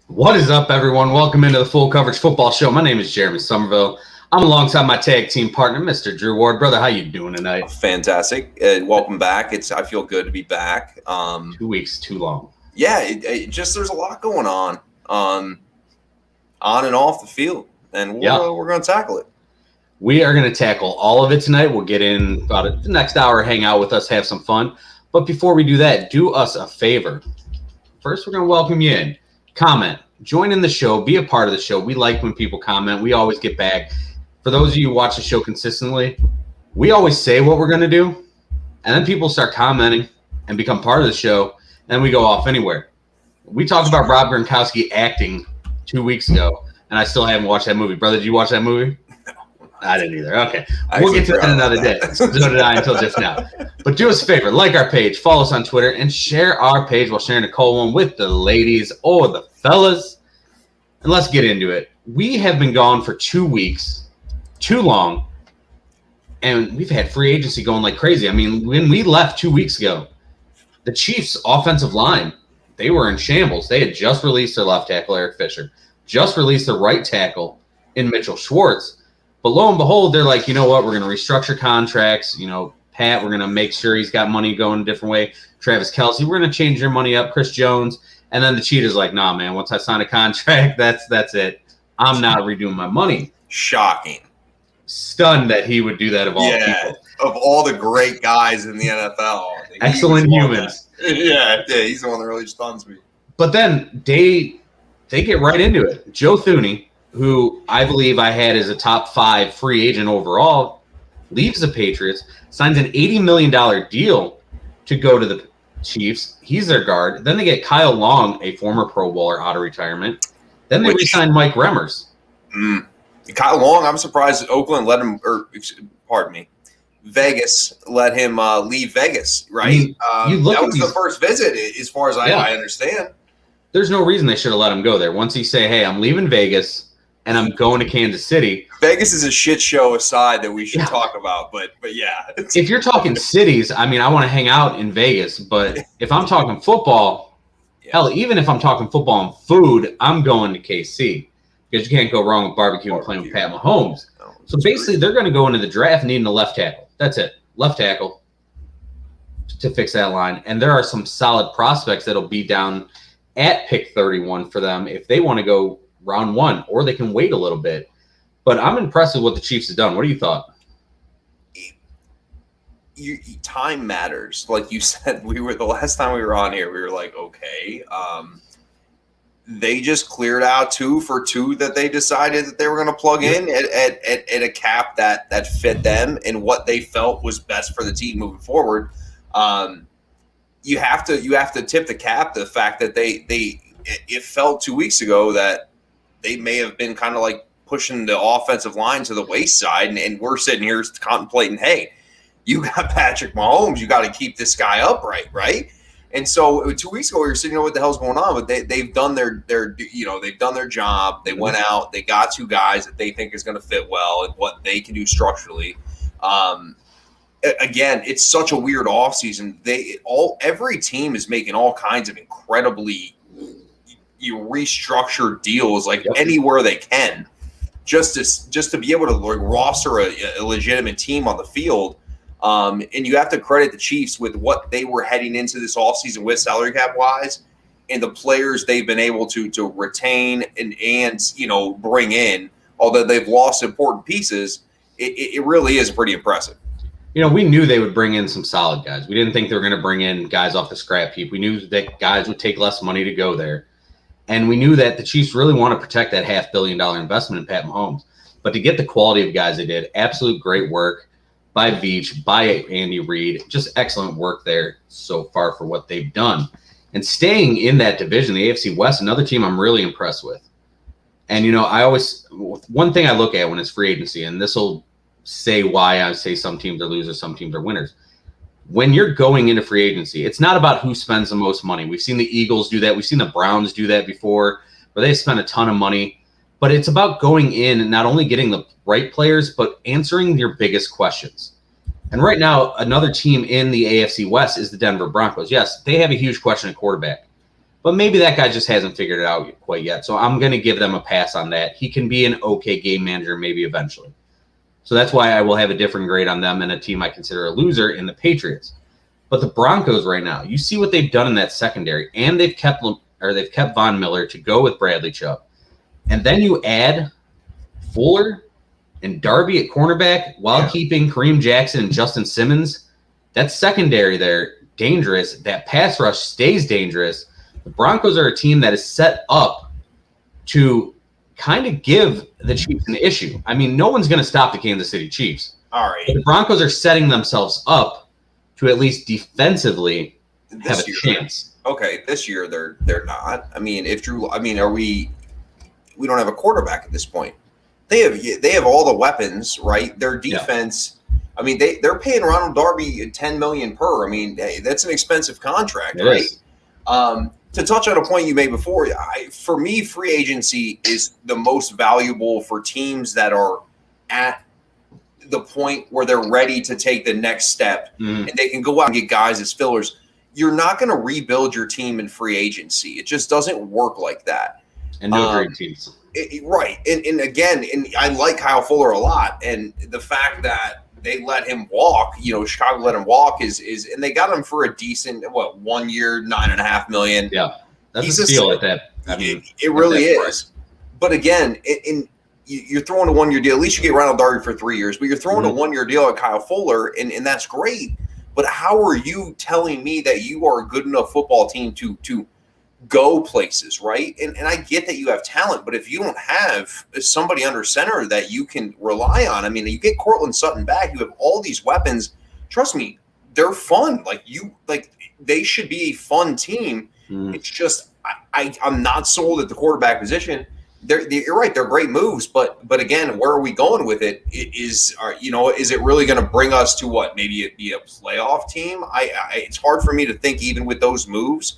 What is up, everyone? Welcome into the Full Coverage Football Show. My name is Jeremy Somerville. I'm alongside my tag team partner, Mr. Drew Ward. Brother, how you doing tonight? Fantastic. Welcome back. I feel good to be back. 2 weeks too long. Yeah, it just there's a lot going on and off the field, and we're going to tackle it. We are going to tackle all of it tonight. We'll get in about the next hour, hang out with us, have some fun. But before we do that, do us a favor. First, we're going to welcome you in. Comment, join in the show, be a part of the show. We like when people comment. We always get back. For those of you who watch the show consistently, we always say what we're going to do, and then people start commenting and become part of the show, and we go off anywhere. We talked about Rob Gronkowski acting 2 weeks ago, and I still haven't watched that movie. Brother, did you watch that movie? I didn't either. Okay. We'll get to that another day. So did I until just now. But do us a favor, like our page, follow us on Twitter, and share our page while sharing a cold one with the ladies or the fellas. And let's get into it. We have been gone for 2 weeks, too long, and we've had free agency going like crazy. I mean, when we left 2 weeks ago, the Chiefs' offensive line, they were in shambles. They had just released their left tackle, Eric Fisher, just released their right tackle in Mitchell Schwartz. But lo and behold, they're like, you know what? We're going to restructure contracts. You know, Pat, we're going to make sure he's got money going a different way. Travis Kelce, we're going to change your money up. Chris Jones. And then the Cheetah's like, nah, man, once I sign a contract, that's it. I'm not redoing my money. Shocking. Stunned that he would do that of all people. Of all the great guys in the NFL. Excellent humans. Yeah, he's the one that really stuns me. But then they get right into it. Joe Thuney, who I believe I had as a top 5 free agent overall, leaves the Patriots, signs an $80 million deal to go to the Chiefs. He's their guard. Then they get Kyle Long, a former Pro Bowler, out of retirement. Then they re-sign Mike Remmers. Kyle Long, I'm surprised Oakland let him, Vegas let him leave Vegas, right? I mean, that was the first visit, as far as I understand. There's no reason they should have let him go there. Once he say, hey, I'm leaving Vegas, and I'm going to Kansas City. Vegas is a shit show aside that we should talk about, but yeah. If you're talking cities, I mean, I want to hang out in Vegas, but if I'm talking football, hell, even if I'm talking football and food, I'm going to KC because you can't go wrong with barbecue and playing with Pat Mahomes. So basically, they're going to go into the draft needing a left tackle. That's it, left tackle to fix that line. And there are some solid prospects that'll be down at pick 31 for them if they want to go round 1, or they can wait a little bit. But I'm impressed with what the Chiefs have done. What do you thought? Time matters. Like you said, the last time we were on here, we were like, okay. They just cleared out 2 for 2 that they decided that they were going to plug in at a cap that fit them and what they felt was best for the team moving forward. You have to tip the cap to the fact that it felt 2 weeks ago that they may have been kind of like pushing the offensive line to the wayside, and we're sitting here contemplating, hey, you got Patrick Mahomes, you got to keep this guy upright, right? And so 2 weeks ago, we were sitting, what the hell's going on? But they've done they've done their job. They went out, they got 2 guys that they think is going to fit well and what they can do structurally. Again, it's such a weird offseason. Every team is making all kinds of incredibly restructure deals anywhere they can just to be able to roster a legitimate team on the field. And you have to credit the Chiefs with what they were heading into this offseason with salary cap wise and the players they've been able to retain and bring in. Although they've lost important pieces, it really is pretty impressive. We knew they would bring in some solid guys. We didn't think they were going to bring in guys off the scrap heap. We knew that guys would take less money to go there. And we knew that the Chiefs really want to protect that $500 million investment in Pat Mahomes. But to get the quality of guys they did, absolute great work by Veach, by Andy Reid. Just excellent work there so far for what they've done. And staying in that division, the AFC West, another team I'm really impressed with. And, one thing I look at when it's free agency, and this will say why I say some teams are losers, some teams are winners. When you're going into free agency, it's not about who spends the most money. We've seen the Eagles do that. We've seen the Browns do that before, where they spend a ton of money. But it's about going in and not only getting the right players, but answering your biggest questions. And right now, another team in the AFC West is the Denver Broncos. Yes, they have a huge question at quarterback. But maybe that guy just hasn't figured it out quite yet. So I'm going to give them a pass on that. He can be an okay game manager maybe eventually. So that's why I will have a different grade on them and a team I consider a loser in the Patriots. But the Broncos right now, you see what they've done in that secondary, and they've kept Von Miller to go with Bradley Chubb. And then you add Fuller and Darby at cornerback while keeping Kareem Jackson and Justin Simmons. That secondary there, dangerous. That pass rush stays dangerous. The Broncos are a team that is set up to kind of give the Chiefs an issue. I mean, no one's going to stop the Kansas City Chiefs. All right. But the Broncos are setting themselves up to at least defensively have a chance. Okay, this year they're not. I mean, we don't have a quarterback at this point. They have all the weapons, right? Their defense. Yeah. I mean, they're paying Ronald Darby $10 million per. I mean, that's an expensive contract, right? To touch on a point you made before, for me, free agency is the most valuable for teams that are at the point where they're ready to take the next step, and they can go out and get guys as fillers. You're not going to rebuild your team in free agency. It just doesn't work like that. And no great teams. Right. And again, I like Kyle Fuller a lot. And the fact that they let him walk, Chicago let him walk is and they got him for a decent, 1 year, $9.5 million. Yeah. That's a steal at that. I mean, it really is. But again, you're throwing a 1 year deal. At least you get Ronald Darby for 3 years, but you're throwing a 1 year deal at Kyle Fuller, and that's great. But how are you telling me that you are a good enough football team to go places, right? And I get that you have talent, but if you don't have somebody under center that you can rely on, I mean, you get Cortland Sutton back, you have all these weapons. Trust me, they're fun. They should be a fun team. It's just I'm not sold at the quarterback position. You're right, they're great moves, but again, where are we going with it? Is it really going to bring us to what? Maybe it be a playoff team? It's hard for me to think, even with those moves,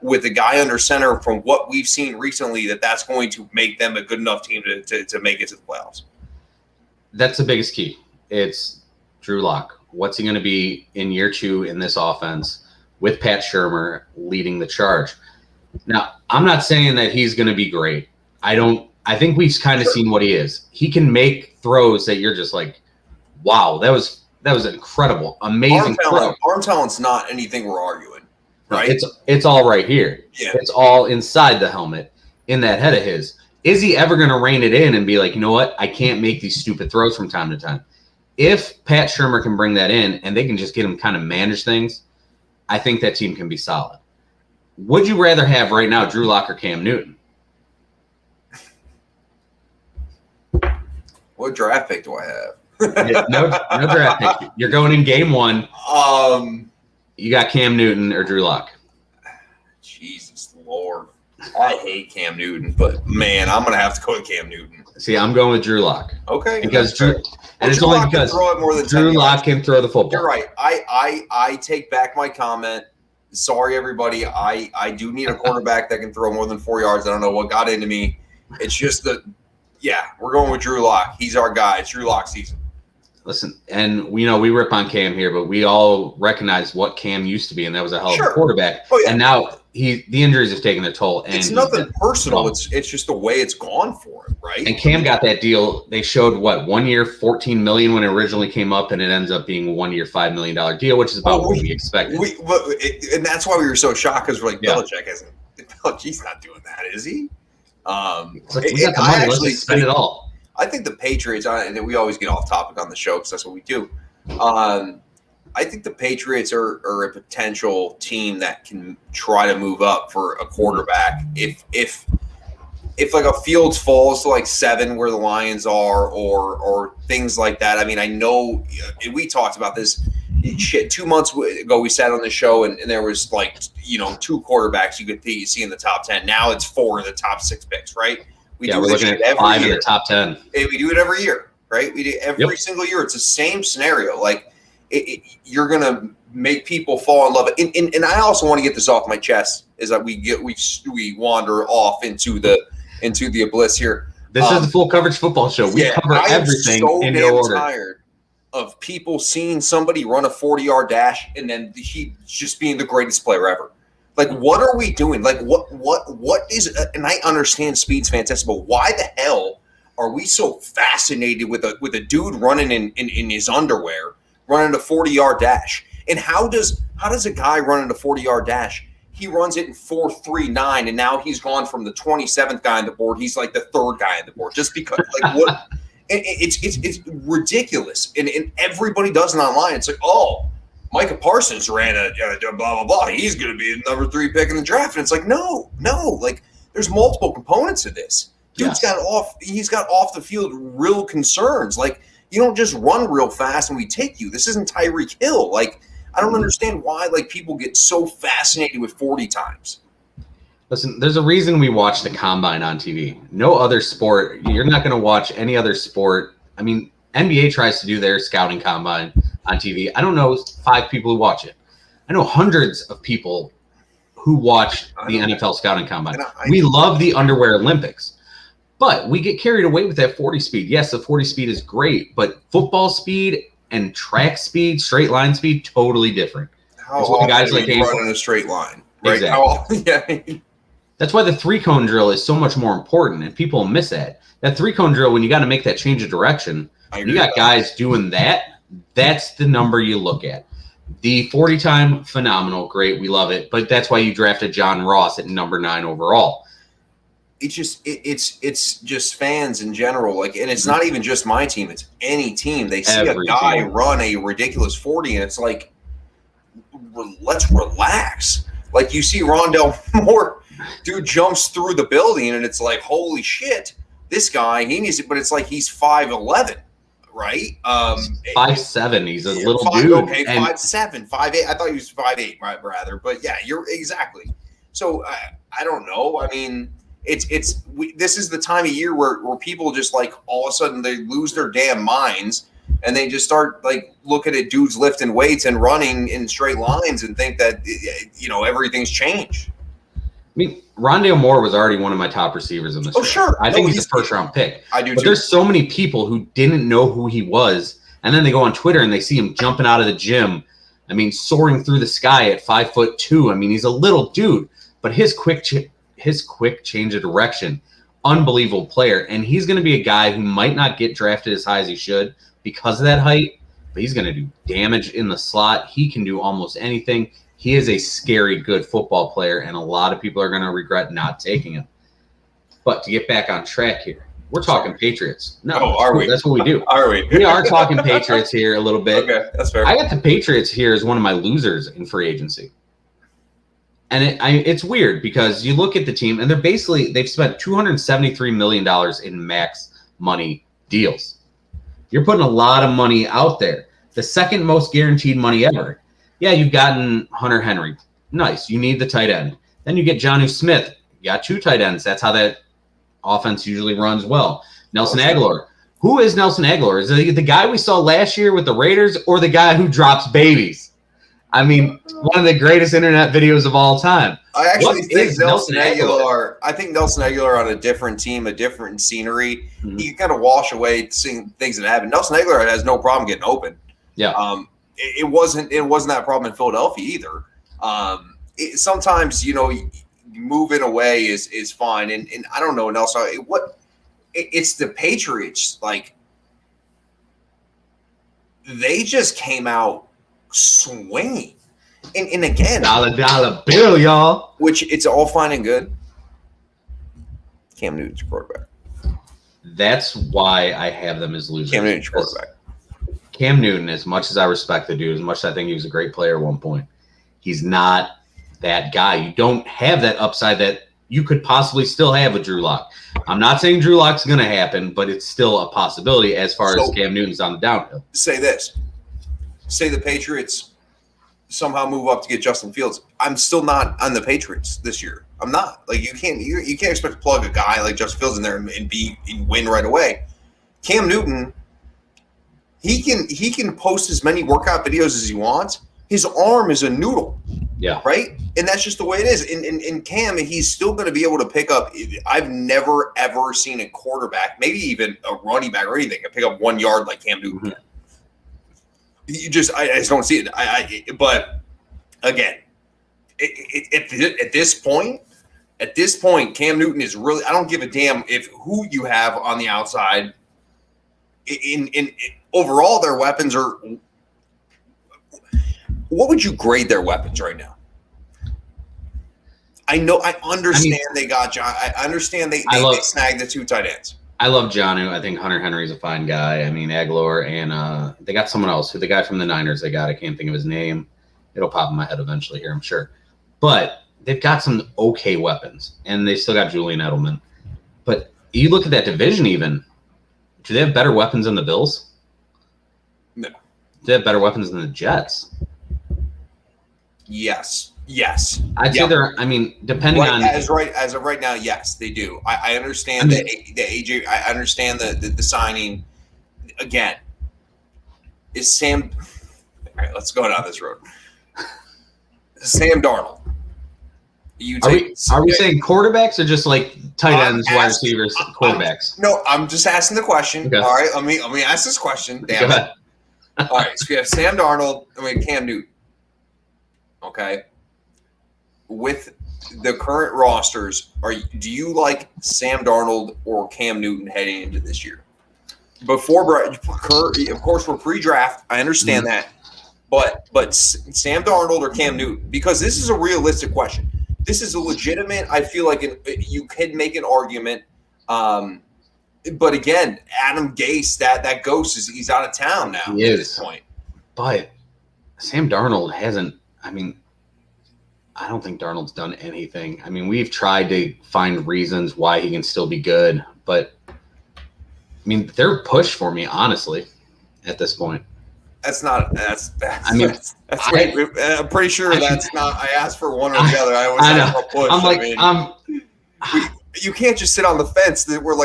with a guy under center, from what we've seen recently, that's going to make them a good enough team to make it to the playoffs. That's the biggest key. It's Drew Lock. What's he going to be in year 2 in this offense with Pat Shurmur leading the charge? Now, I'm not saying that he's going to be great. I think we've kind of seen what he is. He can make throws that you're just like, wow, that was incredible, amazing. Arm talent's not anything we're arguing, right? It's all right here. Yeah. It's all inside the helmet in that head of his. Is he ever going to rein it in and be like, you know what? I can't make these stupid throws from time to time. If Pat Shurmur can bring that in and they can just get him kind of manage things, I think that team can be solid. Would you rather have right now Drew Lock or Cam Newton? What draft pick do I have? no draft pick. You're going in game 1. You got Cam Newton or Drew Lock. Jesus Lord. I hate Cam Newton, but man, I'm going to have to go with Cam Newton. See, I'm going with Drew Lock. Okay. Because Drew Lock can throw it more than Drew Lock can throw the football. You're right. I take back my comment. Sorry, everybody. I do need a quarterback that can throw more than 4 yards. I don't know what got into me. It's just we're going with Drew Lock. He's our guy. It's Drew Lock season. Listen, and we rip on Cam here, but we all recognize what Cam used to be, and that was a hell of a quarterback. Oh, yeah. And now the injuries have taken their toll. And it's nothing personal. It's just the way it's gone for him, right? And Cam got that deal. They showed 1 year, $14 million when it originally came up, and it ends up being 1 year, $5 million deal, which is about what we expected. And that's why we were so shocked, because we're like, Belichick Belichick's not doing that, is he? It's like, we got the money. Let's just spend it all. I think the Patriots, and we always get off topic on the show because that's what we do. I think the Patriots are a potential team that can try to move up for a quarterback. If like a Fields falls to like 7 where the Lions are, or things like that. I mean, I know we talked about this. 2 months ago, we sat on the show and there was 2 quarterbacks you could see in the top 10. Now it's 4 in the top 6 picks, right? We're looking at 5 in the top 10. We do it every year, right? We do every single year. It's the same scenario. Like you're gonna make people fall in love. And I also want to get this off my chest is that we wander off into the abyss here. This is the full coverage football show. We cover everything in no order. Tired of people seeing somebody run a 40-yard dash and then he just being the greatest player ever. Like, what are we doing? Like, what is? And I understand speed's fantastic, but why the hell are we so fascinated with a dude running in his underwear, running a 40-yard dash? And how does a guy running a 40-yard dash? He runs it in 4.39, and now he's gone from the 27th guy on the board. He's like the third guy on the board, just because. Like, what? It's ridiculous, and everybody does it online. It's like, oh, Micah Parsons ran a blah blah blah. He's going to be the number 3 pick in the draft, and it's like, no. Like, there's multiple components to this. Dude's got off the field real concerns. Like, you don't just run real fast and we take you. This isn't Tyreek Hill. Like, I don't understand why like people get so fascinated with 40 times. Listen, there's a reason we watch the combine on TV. No other sport, you're not going to watch any other sport. I mean, NBA tries to do their scouting combine on TV. I don't know 5 people who watch it. I know hundreds of people who watch the NFL scouting combine. We love the underwear Olympics, but we get carried away with that 40 speed. Yes, the 40 speed is great, but football speed and track speed, straight line speed, totally different. How often guys like run in a straight line, right? Exactly. Yeah. That's why the 3-cone drill is so much more important, and people miss that. That 3-cone drill, when you got to make that change of direction, you got guys doing that. That's the number you look at. The 40 time, phenomenal, great, we love it. But that's why you drafted John Ross at number 9 overall. It's just fans in general, like, and it's not even just my team; it's any team. They see a guy run a ridiculous 40, and it's like, let's relax. Like, you see Rondell Moore, dude jumps through the building, and it's like, holy shit, this guy, he needs it. But it's like he's 5'11", right? 5'7". He's a little dude. Okay, 5'7", 5'8". I thought he was 5'8", right, rather. But yeah, you're exactly. So I don't know. I mean, this is the time of year where people just like all of a sudden they lose their damn minds and they just start like looking at dudes lifting weights and running in straight lines and think that everything's changed. I mean, Rondale Moore was already one of my top receivers in this. Oh, sure. I think he's a first-round pick. I do, but there's so many people who didn't know who he was, and then they go on Twitter and they see him jumping out of the gym. I mean, soaring through the sky at 5'2". I mean, he's a little dude, but his quick change of direction, unbelievable player. And he's going to be a guy who might not get drafted as high as he should because of that height, but he's going to do damage in the slot. He can do almost anything. He is a scary good football player, and a lot of people are going to regret not taking him. But to get back on track here, we're talking Patriots. No, are we? That's what we do. Are we? We are talking Patriots here a little bit. Okay, that's fair. I got the Patriots here as one of my losers in free agency. And it's weird because you look at the team, and they've spent $273 million in max money deals. You're putting a lot of money out there. The second most guaranteed money ever. Yeah, you've gotten Hunter Henry. Nice. You need the tight end. Then you get Jonnu Smith. You got 2 tight ends. That's how that offense usually runs well. Nelson Aguilar. Who is Nelson Aguilar? Is it the guy we saw last year with the Raiders or the guy who drops babies? I mean, one of the greatest internet videos of all time. I actually think Nelson Aguilar. I think Nelson Aguilar on a different team, a different scenery, he can kind of wash away seeing things that happen. Nelson Aguilar has no problem getting open. Yeah. It wasn't that problem in Philadelphia either. Sometimes moving away is fine, and I don't know, Nelson. It's the Patriots. Like, they just came out swinging, and again, dollar bill, y'all. Which it's all fine and good. Cam Newton's quarterback. That's why I have them as losers. Cam Newton's quarterback. Cam Newton, as much as I respect the dude, as much as I think he was a great player at one point, he's not that guy. You don't have that upside that you could possibly still have with Drew Lock. I'm not saying Drew Lock's going to happen, but it's still a possibility as far as Cam Newton's on the downhill. Say this. Say the Patriots somehow move up to get Justin Fields. I'm still not on the Patriots this year. I'm not. Like, you can't expect to plug a guy like Justin Fields in there and win right away. Cam Newton, he can post as many workout videos as he wants. His arm is a noodle. Yeah. Right? And that's just the way it is. In Cam, he's still going to be able to pick up. I've never, ever seen a quarterback, maybe even a running back or anything, pick up 1 yard like Cam Newton can. I just don't see it. But again, At this point, Cam Newton is really. I don't give a damn if who you have on the outside. In overall, their weapons are. What would you grade their weapons right now? I understand they got John. I understand they snagged the 2 tight ends. I love Jonnu. I think Hunter Henry's a fine guy. I mean, Aguilar and they got someone else. The guy from the Niners they got. I can't think of his name. It'll pop in my head eventually here, I'm sure. But they've got some okay weapons, and they still got Julian Edelman. But you look at that division even. Do they have better weapons than the Bills? No. Do they have better weapons than the Jets? Yes. I'd say they're. I mean, depending on as of right now, yes, they do. I understand the AJ. I understand the signing. Again, is Sam. All right, let's go down this road. Sam Darnold. Are we saying quarterbacks or just like tight ends, wide receivers, quarterbacks? No, I'm just asking the question. Okay. All right, let me ask this question. Damn it. All right, so we have Sam Darnold. Cam Newton. Okay. With the current rosters, do you like Sam Darnold or Cam Newton heading into this year? Of course, we're pre-draft. I understand that, but Sam Darnold or Cam Newton? Because this is a realistic question. This is a legitimate. I feel like you could make an argument. But again, Adam Gase, that ghost he's out of town now at this point. But Sam Darnold hasn't. I mean. I don't think Darnold's done anything. I mean, we've tried to find reasons why he can still be good, but I mean, they're pushed for me, honestly, at this point. I'm pretty sure that's not. I asked for one or the other. I always ask for a push. You can't just sit on the fence. That we're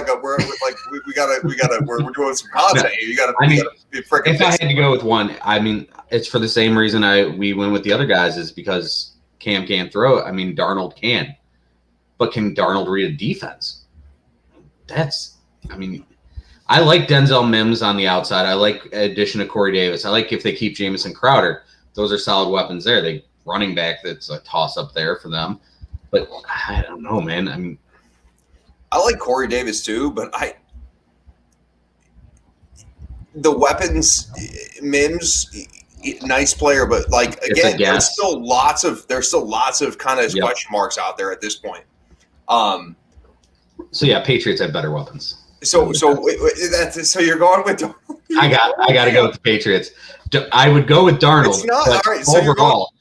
doing some content. No, you gotta be freaking. If I had to go with one, I mean, it's for the same reason we went with the other guys is because. Cam can't throw it. I mean, Darnold can. But can Darnold read a defense? I like Denzel Mims on the outside. I like addition of Corey Davis. I like if they keep Jamison Crowder. Those are solid weapons there. They running back, that's a toss-up there for them. But I don't know, man. I mean, I like Corey Davis too, but the weapons, Mims – nice player, but like again, there's still lots of kind of question marks out there at this point. So yeah, Patriots have better weapons. So you're going with. I got to go with the Patriots. I would go with Darnold. It's not all right. So overall,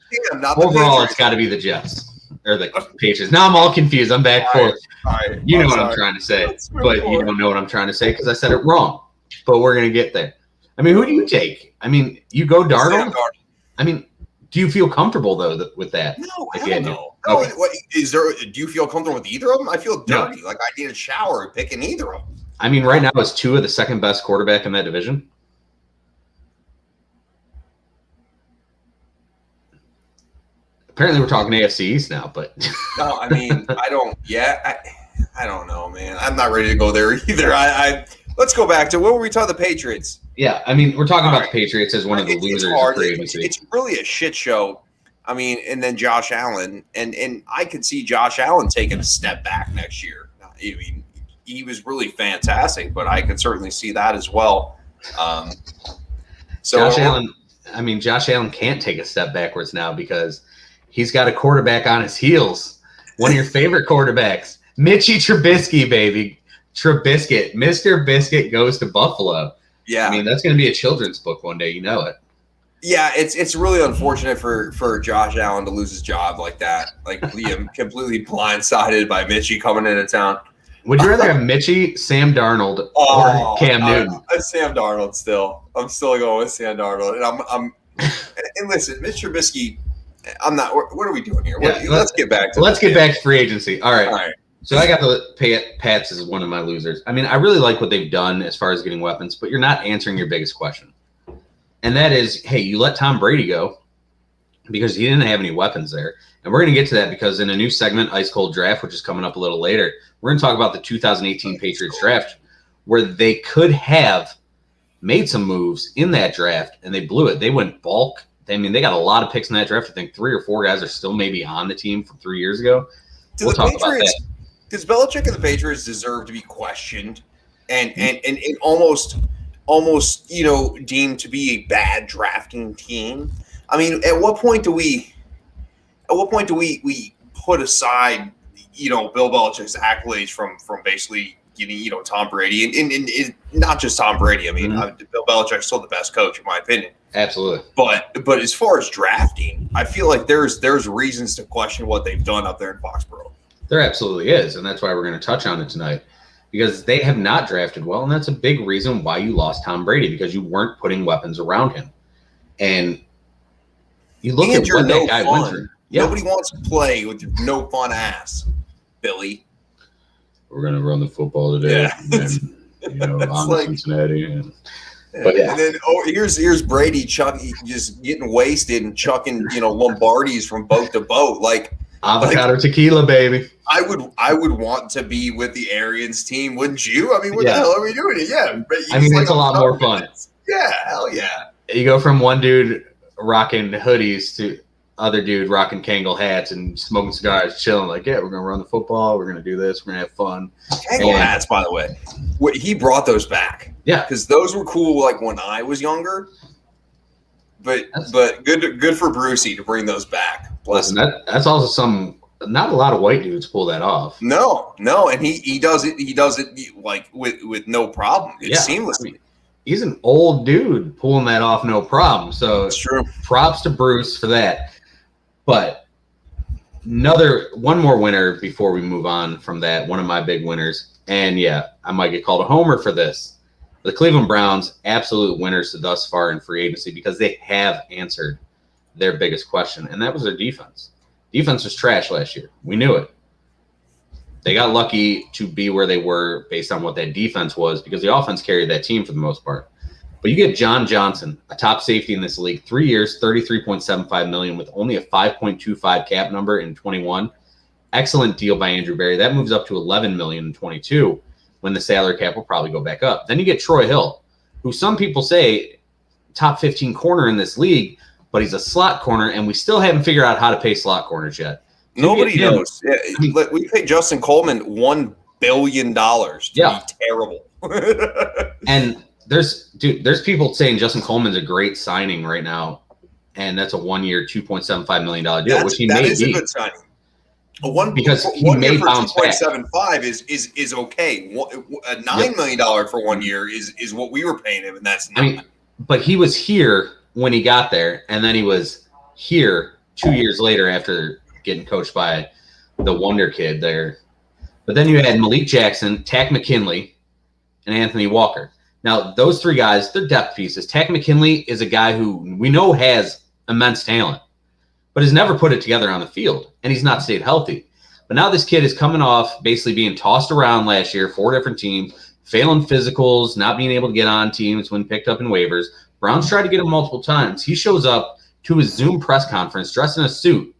it's got to be the Jets or the Patriots. Now I'm all confused. I'm back forth. Right. You know what I'm trying to say, but you don't know what I'm trying to say because I said it wrong. But we're gonna get there. I mean, who do you take? I mean, you go Darnold? I mean, do you feel comfortable, though, with that? No, hell no. Okay. Do you feel comfortable with either of them? I feel dirty. No. Like I need a shower picking either of them. I mean, right now, is Tua the second best quarterback in that division? Apparently, we're talking AFC East now, but. No, I mean, I don't know, man. I'm not ready to go there either. Let's go back to what were we talking? The Patriots. Yeah, I mean, we're talking about the Patriots as one of the losers of free agency. It's really a shit show. I mean, and then Josh Allen, and I could see Josh Allen taking a step back next year. I mean, he was really fantastic, but I could certainly see that as well. Josh Allen can't take a step backwards now because he's got a quarterback on his heels. One of your favorite quarterbacks, Mitchie Trubisky, baby. Trubisky, Mr. Biscuit goes to Buffalo. Yeah, I mean that's going to be a children's book one day. You know it. Yeah, it's really unfortunate for Josh Allen to lose his job like that. Like Liam completely blindsided by Mitchie coming into town. Would you rather have Mitchie, Sam Darnold, or Cam Newton? Sam Darnold still. I'm still going with Sam Darnold, and and listen, Mr. Trubisky. I'm not. What are we doing here? Yeah, let's get back to. Let's get back to free agency. All right. So I got the Pats as one of my losers. I mean, I really like what they've done as far as getting weapons, but you're not answering your biggest question. And that is, hey, you let Tom Brady go because he didn't have any weapons there. And we're going to get to that because in a new segment, Ice Cold Draft, which is coming up a little later, we're going to talk about the 2018 Patriots draft where they could have made some moves in that draft and they blew it. They went bulk I mean, they got a lot of picks in that draft. I think 3 or 4 guys are still maybe on the team from 3 years ago. We'll talk about that. Does Belichick and the Patriots deserve to be questioned and almost deemed to be a bad drafting team? I mean, at what point do we put aside Bill Belichick's accolades from basically getting Tom Brady and not just Tom Brady. I mean, Bill Belichick's still the best coach in my opinion. Absolutely. But as far as drafting, I feel like there's reasons to question what they've done up there in Foxborough. There absolutely is, and that's why we're going to touch on it tonight, because they have not drafted well, and that's a big reason why you lost Tom Brady, because you weren't putting weapons around him. And you look at what that guy went through. Yeah. Nobody wants to play with your no fun ass, Billy. We're going to run the football today. Yeah. And, on like, Cincinnati. And then here's Brady just getting wasted and chucking Lombardis from boat to boat like avocado tequila, baby. I would want to be with the Arians team, wouldn't you? I mean, what the hell are we doing? Yeah, I mean, it's a lot more fun. Yeah, hell yeah. You go from one dude rocking hoodies to other dude rocking Kangol hats and smoking cigars, chilling like, yeah, we're gonna run the football, we're gonna do this, we're gonna have fun. Kangol hats, by the way, he brought those back. Yeah, because those were cool like when I was younger. But good for Brucey to bring those back. Listen, that's also not a lot of white dudes pull that off. No, and he does it. He does it like with no problem. It's seamlessly. I mean, he's an old dude pulling that off, no problem. So that's true. Props to Bruce for that. But one more winner before we move on from that. One of my big winners, and yeah, I might get called a homer for this. The Cleveland Browns, absolute winners thus far in free agency because they have answered their biggest question, and that was their defense. Defense was trash last year. We knew it. They got lucky to be where they were based on what that defense was because the offense carried that team for the most part. But you get John Johnson, a top safety in this league, 3 years, $33.75 million with only a 5.25 cap number in 21. Excellent deal by Andrew Berry. That moves up to $11 million in 22. When the salary cap will probably go back up. Then you get Troy Hill, who some people say top 15 corner in this league, but he's a slot corner, and we still haven't figured out how to pay slot corners yet. Nobody knows. Yeah, we paid Justin Coleman $1 billion to be terrible. And there's people saying Justin Coleman's a great signing right now, and that's a 1-year, $2.75 million deal, which he may be. That is a good signing. Because he may bounce back. 2.75 is okay. A $9 million for 1 year is what we were paying him, and that's not. I mean, but he was here when he got there, and then he was here 2 years later after getting coached by the wonder kid there. But then you had Malik Jackson, Takk McKinley, and Anthony Walker. Now, those three guys, they're depth pieces. Takk McKinley is a guy who we know has immense talent, but has never put it together on the field, and he's not stayed healthy. But now this kid is coming off basically being tossed around last year, 4 different teams, failing physicals, not being able to get on teams when picked up in waivers. Browns tried to get him multiple times. He shows up to his Zoom press conference dressed in a suit,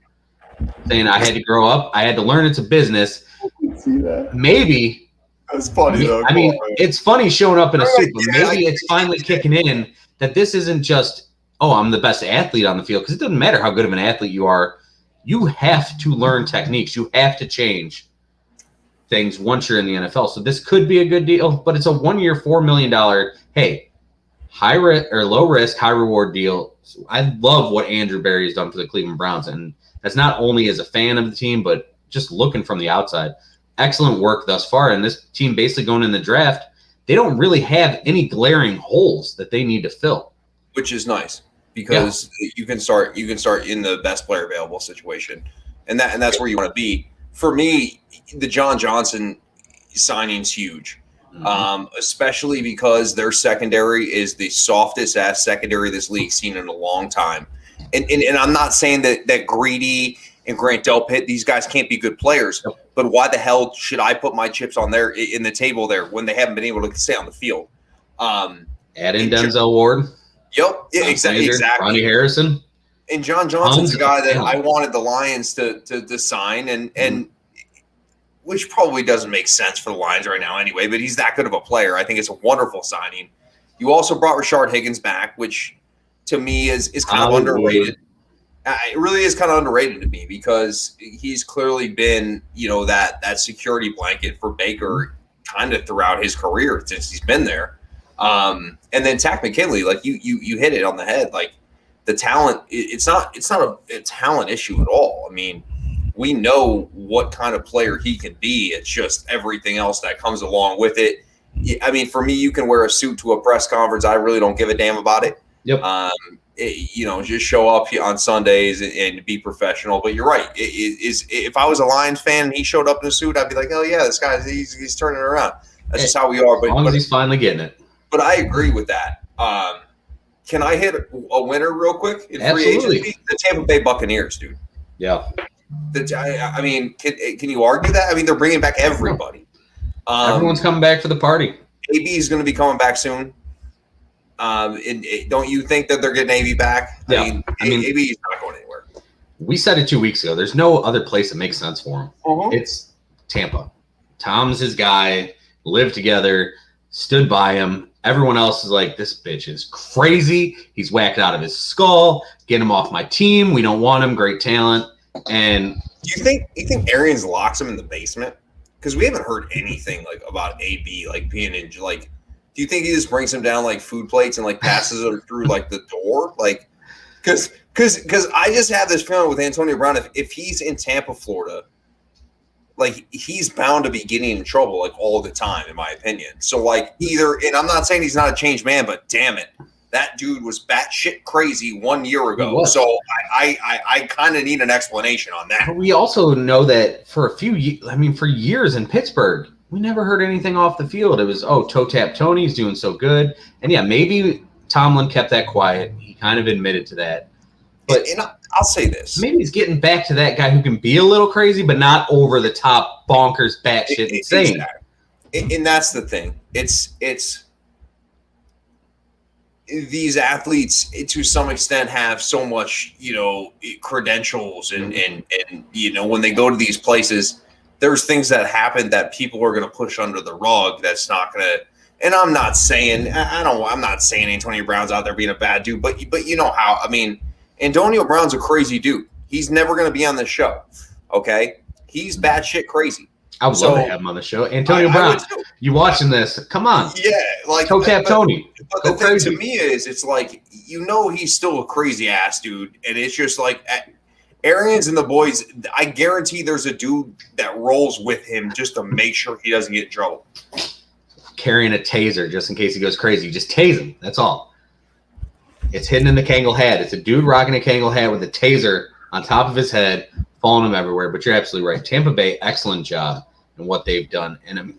saying, I had to grow up. I had to learn it's a business. See that? Maybe. That's funny, though. I mean, it's funny showing up in a suit, but maybe it's finally kicking in that this isn't just, oh, I'm the best athlete on the field, because it doesn't matter how good of an athlete you are. You have to learn techniques. You have to change things once you're in the NFL. So this could be a good deal, but it's a 1 year, $4 million, hey, low risk, high reward deal. So I love what Andrew Berry has done for the Cleveland Browns. And that's not only as a fan of the team, but just looking from the outside. Excellent work thus far. And this team basically going in the draft, they don't really have any glaring holes that they need to fill. Which is nice. Because you can start in the best player available situation, and that's where you want to be. For me, the John Johnson signing's huge, especially because their secondary is the softest ass secondary this league's seen in a long time. And I'm not saying that Greedy and Grant Delpit, these guys can't be good players, but why the hell should I put my chips on there in the table there when they haven't been able to stay on the field? Add in Denzel Ward. Yep. Yeah, exactly. Ronnie Harrison. And John Johnson's a guy that I wanted the Lions to sign, and which probably doesn't make sense for the Lions right now anyway, but he's that good of a player. I think it's a wonderful signing. You also brought Rashard Higgins back, which to me is kind of underrated. It really is kind of underrated to me because he's clearly been, that security blanket for Baker kind of throughout his career since he's been there. And then Takk McKinley, like you hit it on the head. Like the talent, it's not a talent issue at all. I mean, we know what kind of player he can be. It's just everything else that comes along with it. I mean, for me, you can wear a suit to a press conference. I really don't give a damn about it. Yep. Just show up on Sundays and be professional. But you're right. If I was a Lions fan and he showed up in a suit, I'd be like, oh yeah, this guy, he's turning it around. That's just how we are. But as long as he's finally getting it. But I agree with that. Can I hit a winner real quick in free agency? The Tampa Bay Buccaneers, dude. Yeah. I mean, can you argue that? I mean, they're bringing back everybody. Everyone's coming back for the party. AB is going to be coming back soon. Don't you think that they're getting AB back? Yeah. I mean, AB is not going anywhere. We said it 2 weeks ago. There's no other place that makes sense for him. Uh-huh. It's Tampa. Tom's his guy. Lived together. Stood by him. Everyone else is like, this bitch is crazy. He's whacked out of his skull. Get him off my team. We don't want him. Great talent. And you think Arians locks him in the basement? Because we haven't heard anything like about AB like being in like. Do you think he just brings him down like food plates and like passes it through like the door? Like, because I just have this feeling with Antonio Brown. If he's in Tampa, Florida, like he's bound to be getting in trouble like all the time, in my opinion. So like either, and I'm not saying he's not a changed man, but damn it, that dude was batshit crazy 1 year ago. So I kind of need an explanation on that. We also know that for for years in Pittsburgh, we never heard anything off the field. It was, toe tap Tony's doing so good. And yeah, maybe Tomlin kept that quiet. He kind of admitted to that. But and I'll say this. Maybe he's getting back to that guy who can be a little crazy, but not over the top, bonkers, batshit insane. Exactly. And that's the thing. It's these athletes to some extent have so much, credentials and when they go to these places, there's things that happen that people are going to push under the rug. That's not going to, and I'm not saying Antonio Brown's out there being a bad dude, but you know how, I mean, Antonio Brown's a crazy dude. He's never going to be on this show. Okay. He's batshit crazy. I would love to have him on the show. Antonio Brown, you watching this? Come on. Yeah. Like toe tap Tony. But the thing to me is, it's like, he's still a crazy ass dude. And it's just like, Arians and the boys, I guarantee there's a dude that rolls with him just to make sure he doesn't get in trouble. Carrying a taser just in case he goes crazy. Just tase him. That's all. It's hidden in the Kangol hat. It's a dude rocking a Kangol hat with a taser on top of his head, following him everywhere. But you're absolutely right. Tampa Bay, excellent job in what they've done. And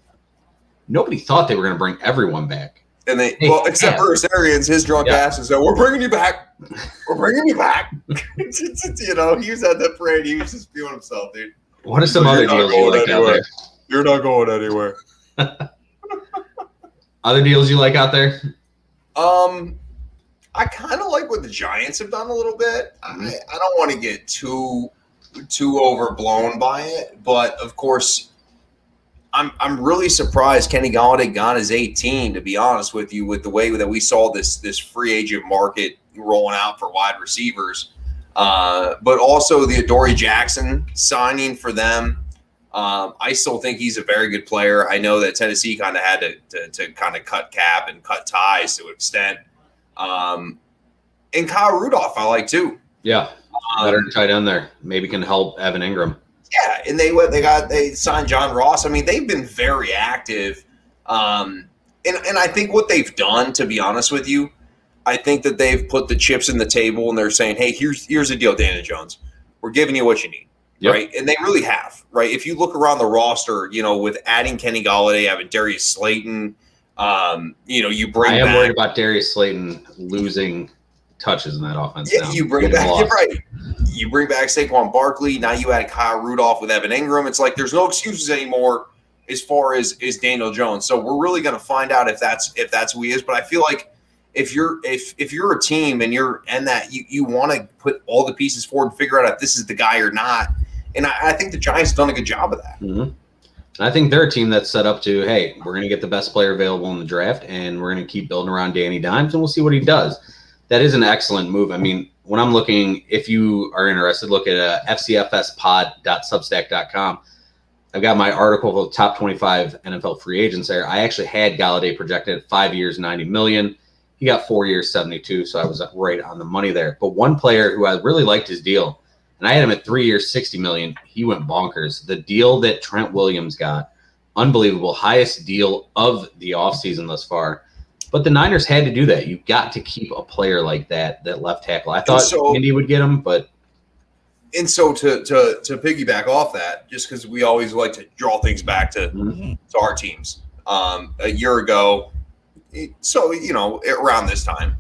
nobody thought they were going to bring everyone back. And except for Arians, his drunk ass is, we're bringing you back. We're bringing you back. He was at the parade. He was just feeling himself, dude. What are some other deals you like out there? You're not going anywhere. Other deals you like out there? I kind of like what the Giants have done a little bit. I don't want to get too overblown by it, but of course, I'm really surprised Kenny Golladay got his 18. To be honest with you, with the way that we saw this free agent market rolling out for wide receivers, but also the Adoree Jackson signing for them. I still think he's a very good player. I know that Tennessee kind of had to kind of cut cap and cut ties to an extent. And Kyle Rudolph, I like too. Yeah, better tight end there. Maybe can help Evan Ingram. Yeah, and they signed John Ross. I mean, they've been very active. And I think what they've done, to be honest with you, I think that they've put the chips in the table and they're saying, hey, here's the deal, Daniel Jones. We're giving you what you need. Yep. Right. And they really have. Right. If you look around the roster, with adding Kenny Golladay, having Darius Slayton, you bring I am back, worried about Darius Slayton losing touches in that offense. Yeah, you bring back. You're right. You bring back Saquon Barkley. Now you add Kyle Rudolph with Evan Ingram. It's like there's no excuses anymore as far as Daniel Jones. So we're really going to find out if that's who he is. But I feel like if you're a team and you want to put all the pieces forward and figure out if this is the guy or not. And I think the Giants have done a good job of that. Mm-hmm. I think they're a team that's set up to, hey, we're going to get the best player available in the draft, and we're going to keep building around Danny Dimes, and we'll see what he does. That is an excellent move. I mean, when I'm looking, if you are interested, look at fcfspod.substack.com. I've got my article of top 25 NFL free agents there. I actually had Galladay projected at 5 years, $90 million. He got 4 years, 72, so I was right on the money there. But one player who I really liked his deal, and I had him at 3 years, $60 million. He went bonkers. The deal that Trent Williams got, unbelievable, highest deal of the offseason thus far. But the Niners had to do that. You've got to keep a player like that left tackle. I thought Indy would get him, but. And so to piggyback off that, just because we always like to draw things back to our teams. A year ago, around this time,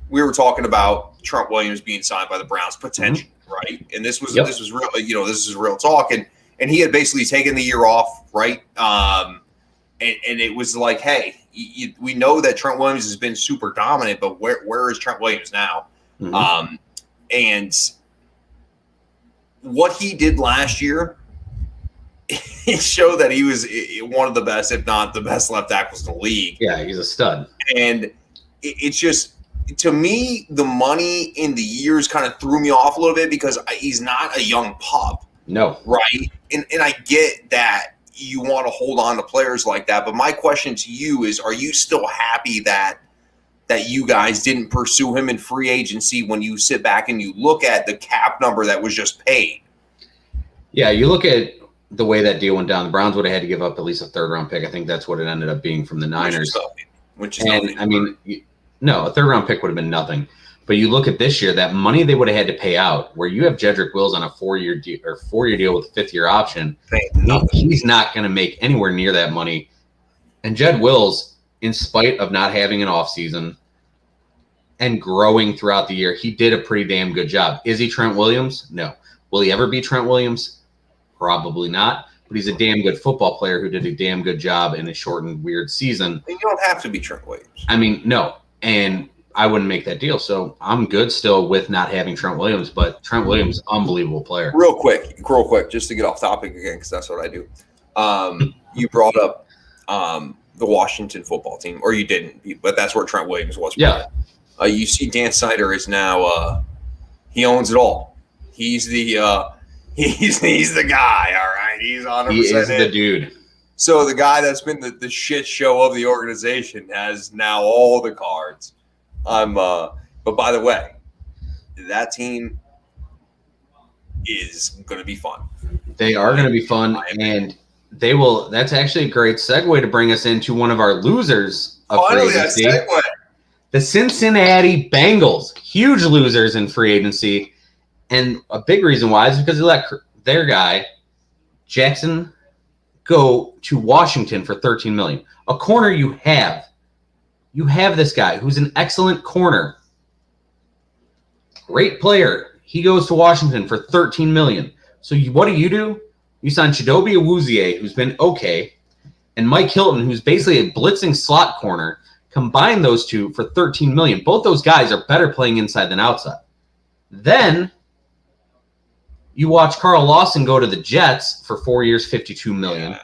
we were talking about Trent Williams being signed by the Browns potentially, right? And this was real. This is real talk, and he had basically taken the year off, right? And it was like, hey, we know that Trent Williams has been super dominant, but where is Trent Williams now? And what he did last year, it showed that he was one of the best, if not the best, left tackles in the league. Yeah, he's a stud. And it's just, to me, the money in the years kind of threw me off a little bit because he's not a young pup. No. Right? And I get that you want to hold on to players like that. But my question to you is, are you still happy that you guys didn't pursue him in free agency when you sit back and you look at the cap number that was just paid? Yeah, you look at the way that deal went down. The Browns would have had to give up at least a third-round pick. I think that's what it ended up being from the Niners. Which is nothing. I mean, no, a third-round pick would have been nothing. But you look at this year, that money they would have had to pay out, where you have Jedrick Wills on a 4-year deal with a 5th-year option. He's not going to make anywhere near that money. And Jed Wills, in spite of not having an offseason and growing throughout the year, he did a pretty damn good job. Is he Trent Williams? No. Will he ever be Trent Williams? Probably not. But he's a damn good football player who did a damn good job in a shortened, weird season. And you don't have to be Trent Williams. I mean, no. And I wouldn't make that deal. So I'm good still with not having Trent Williams, but Trent Williams, unbelievable player. Real quick, just to get off topic again, because that's what I do. You brought up the Washington football team, or you didn't, but that's where Trent Williams was. Yeah. You see Dan Snyder is now he owns it all. He's the he's the guy, all right? He's 100%. He is the dude. So the guy that's been the shit show of the organization has now all the cards. But by the way, that team is going to be fun. They are going to be fun, and they will. That's actually a great segue to bring us into one of our losers of free agency. The Cincinnati Bengals, huge losers in free agency, and a big reason why is because they let their guy Jackson go to Washington for $13 million. A corner you have. You have this guy who's an excellent corner. Great player. He goes to Washington for $13 million. So what do? You sign Chidobe Awuzie, who's been okay, and Mike Hilton, who's basically a blitzing slot corner. Combine those two for $13 million. Both those guys are better playing inside than outside. Then you watch Carl Lawson go to the Jets for 4 years, $52 million. Yeah.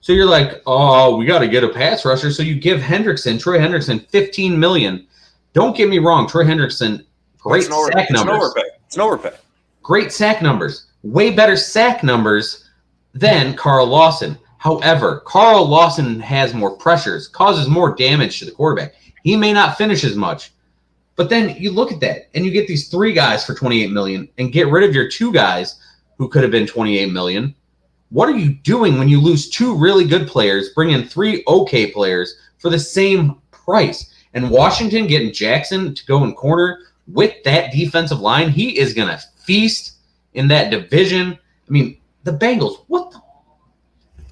So you're like, oh, we got to get a pass rusher. So you give Troy Hendrickson, $15 million. Don't get me wrong, Troy Hendrickson, great sack numbers. It's an overpay. Great sack numbers. Way better sack numbers than Carl Lawson. However, Carl Lawson has more pressures, causes more damage to the quarterback. He may not finish as much. But then you look at that, and you get these 3 guys for $28 million and get rid of your 2 guys who could have been $28 million. What are you doing when you lose 2 really good players, bring in 3 okay players for the same price? And Washington getting Jackson to go in corner with that defensive line, he is going to feast in that division. I mean, the Bengals, what the?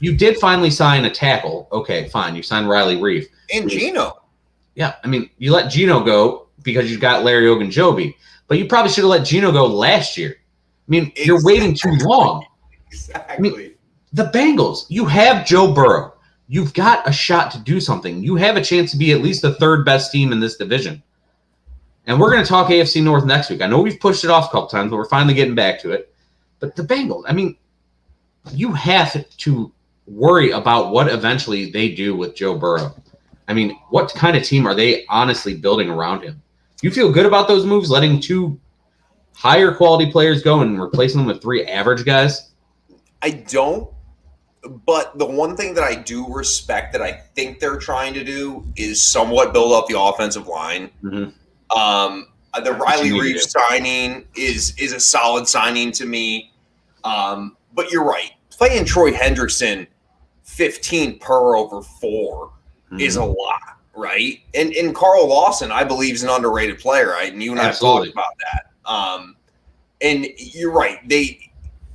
You did finally sign a tackle. Okay, fine. You signed Riley Reef. And Geno. Yeah, I mean, you let Geno go because you got Larry Ogunjobi. But you probably should have let Geno go last year. I mean, You're waiting too long. Exactly. I mean, the Bengals, you have Joe Burrow. You've got a shot to do something. You have a chance to be at least the 3rd best team in this division. And we're going to talk AFC North next week. I know we've pushed it off a couple times, but we're finally getting back to it. But the Bengals, I mean, you have to worry about what eventually they do with Joe Burrow. I mean, what kind of team are they honestly building around him? You feel good about those moves, letting 2 higher quality players go and replacing them with 3 average guys? I don't. But the one thing that I do respect that I think they're trying to do is somewhat build up the offensive line. The Riley Reef signing is a solid signing to me. But you're right. Playing Troy Hendrickson 15 per over 4 is a lot, right? And Carl Lawson, I believe, is an underrated player, right? And you and I have talked about that. And you're right.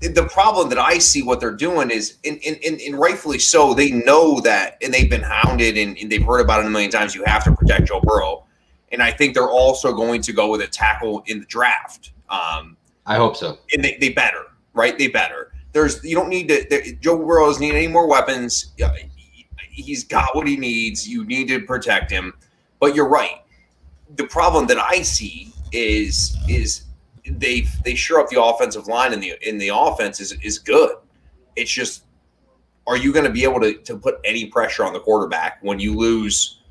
The problem that I see what they're doing is, and rightfully so, they know that, and they've been hounded and they've heard about it a million times. You have to protect Joe Burrow. And I think they're also going to go with a tackle in the draft. I hope so. And they better, right? They better. You don't need to. Joe Burrow doesn't need any more weapons. He's got what he needs. You need to protect him. But you're right. The problem that I see is they shore up the offensive line, and the offense is good. It's just, are you going to be able to put any pressure on the quarterback when you lose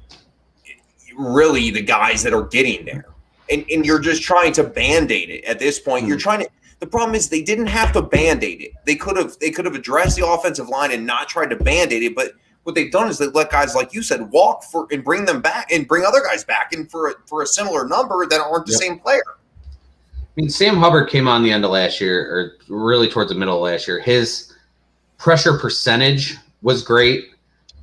really the guys that are getting there? And you're just trying to band-aid it at this point. You're trying to. The problem is they didn't have to band-aid it. They could have addressed the offensive line and not tried to band-aid it. But what they've done is they let guys, like you said, walk and bring them back and bring other guys back in for a similar number that aren't the same player. I mean, Sam Hubbard came on the end of last year, or really towards the middle of last year. His pressure percentage was great.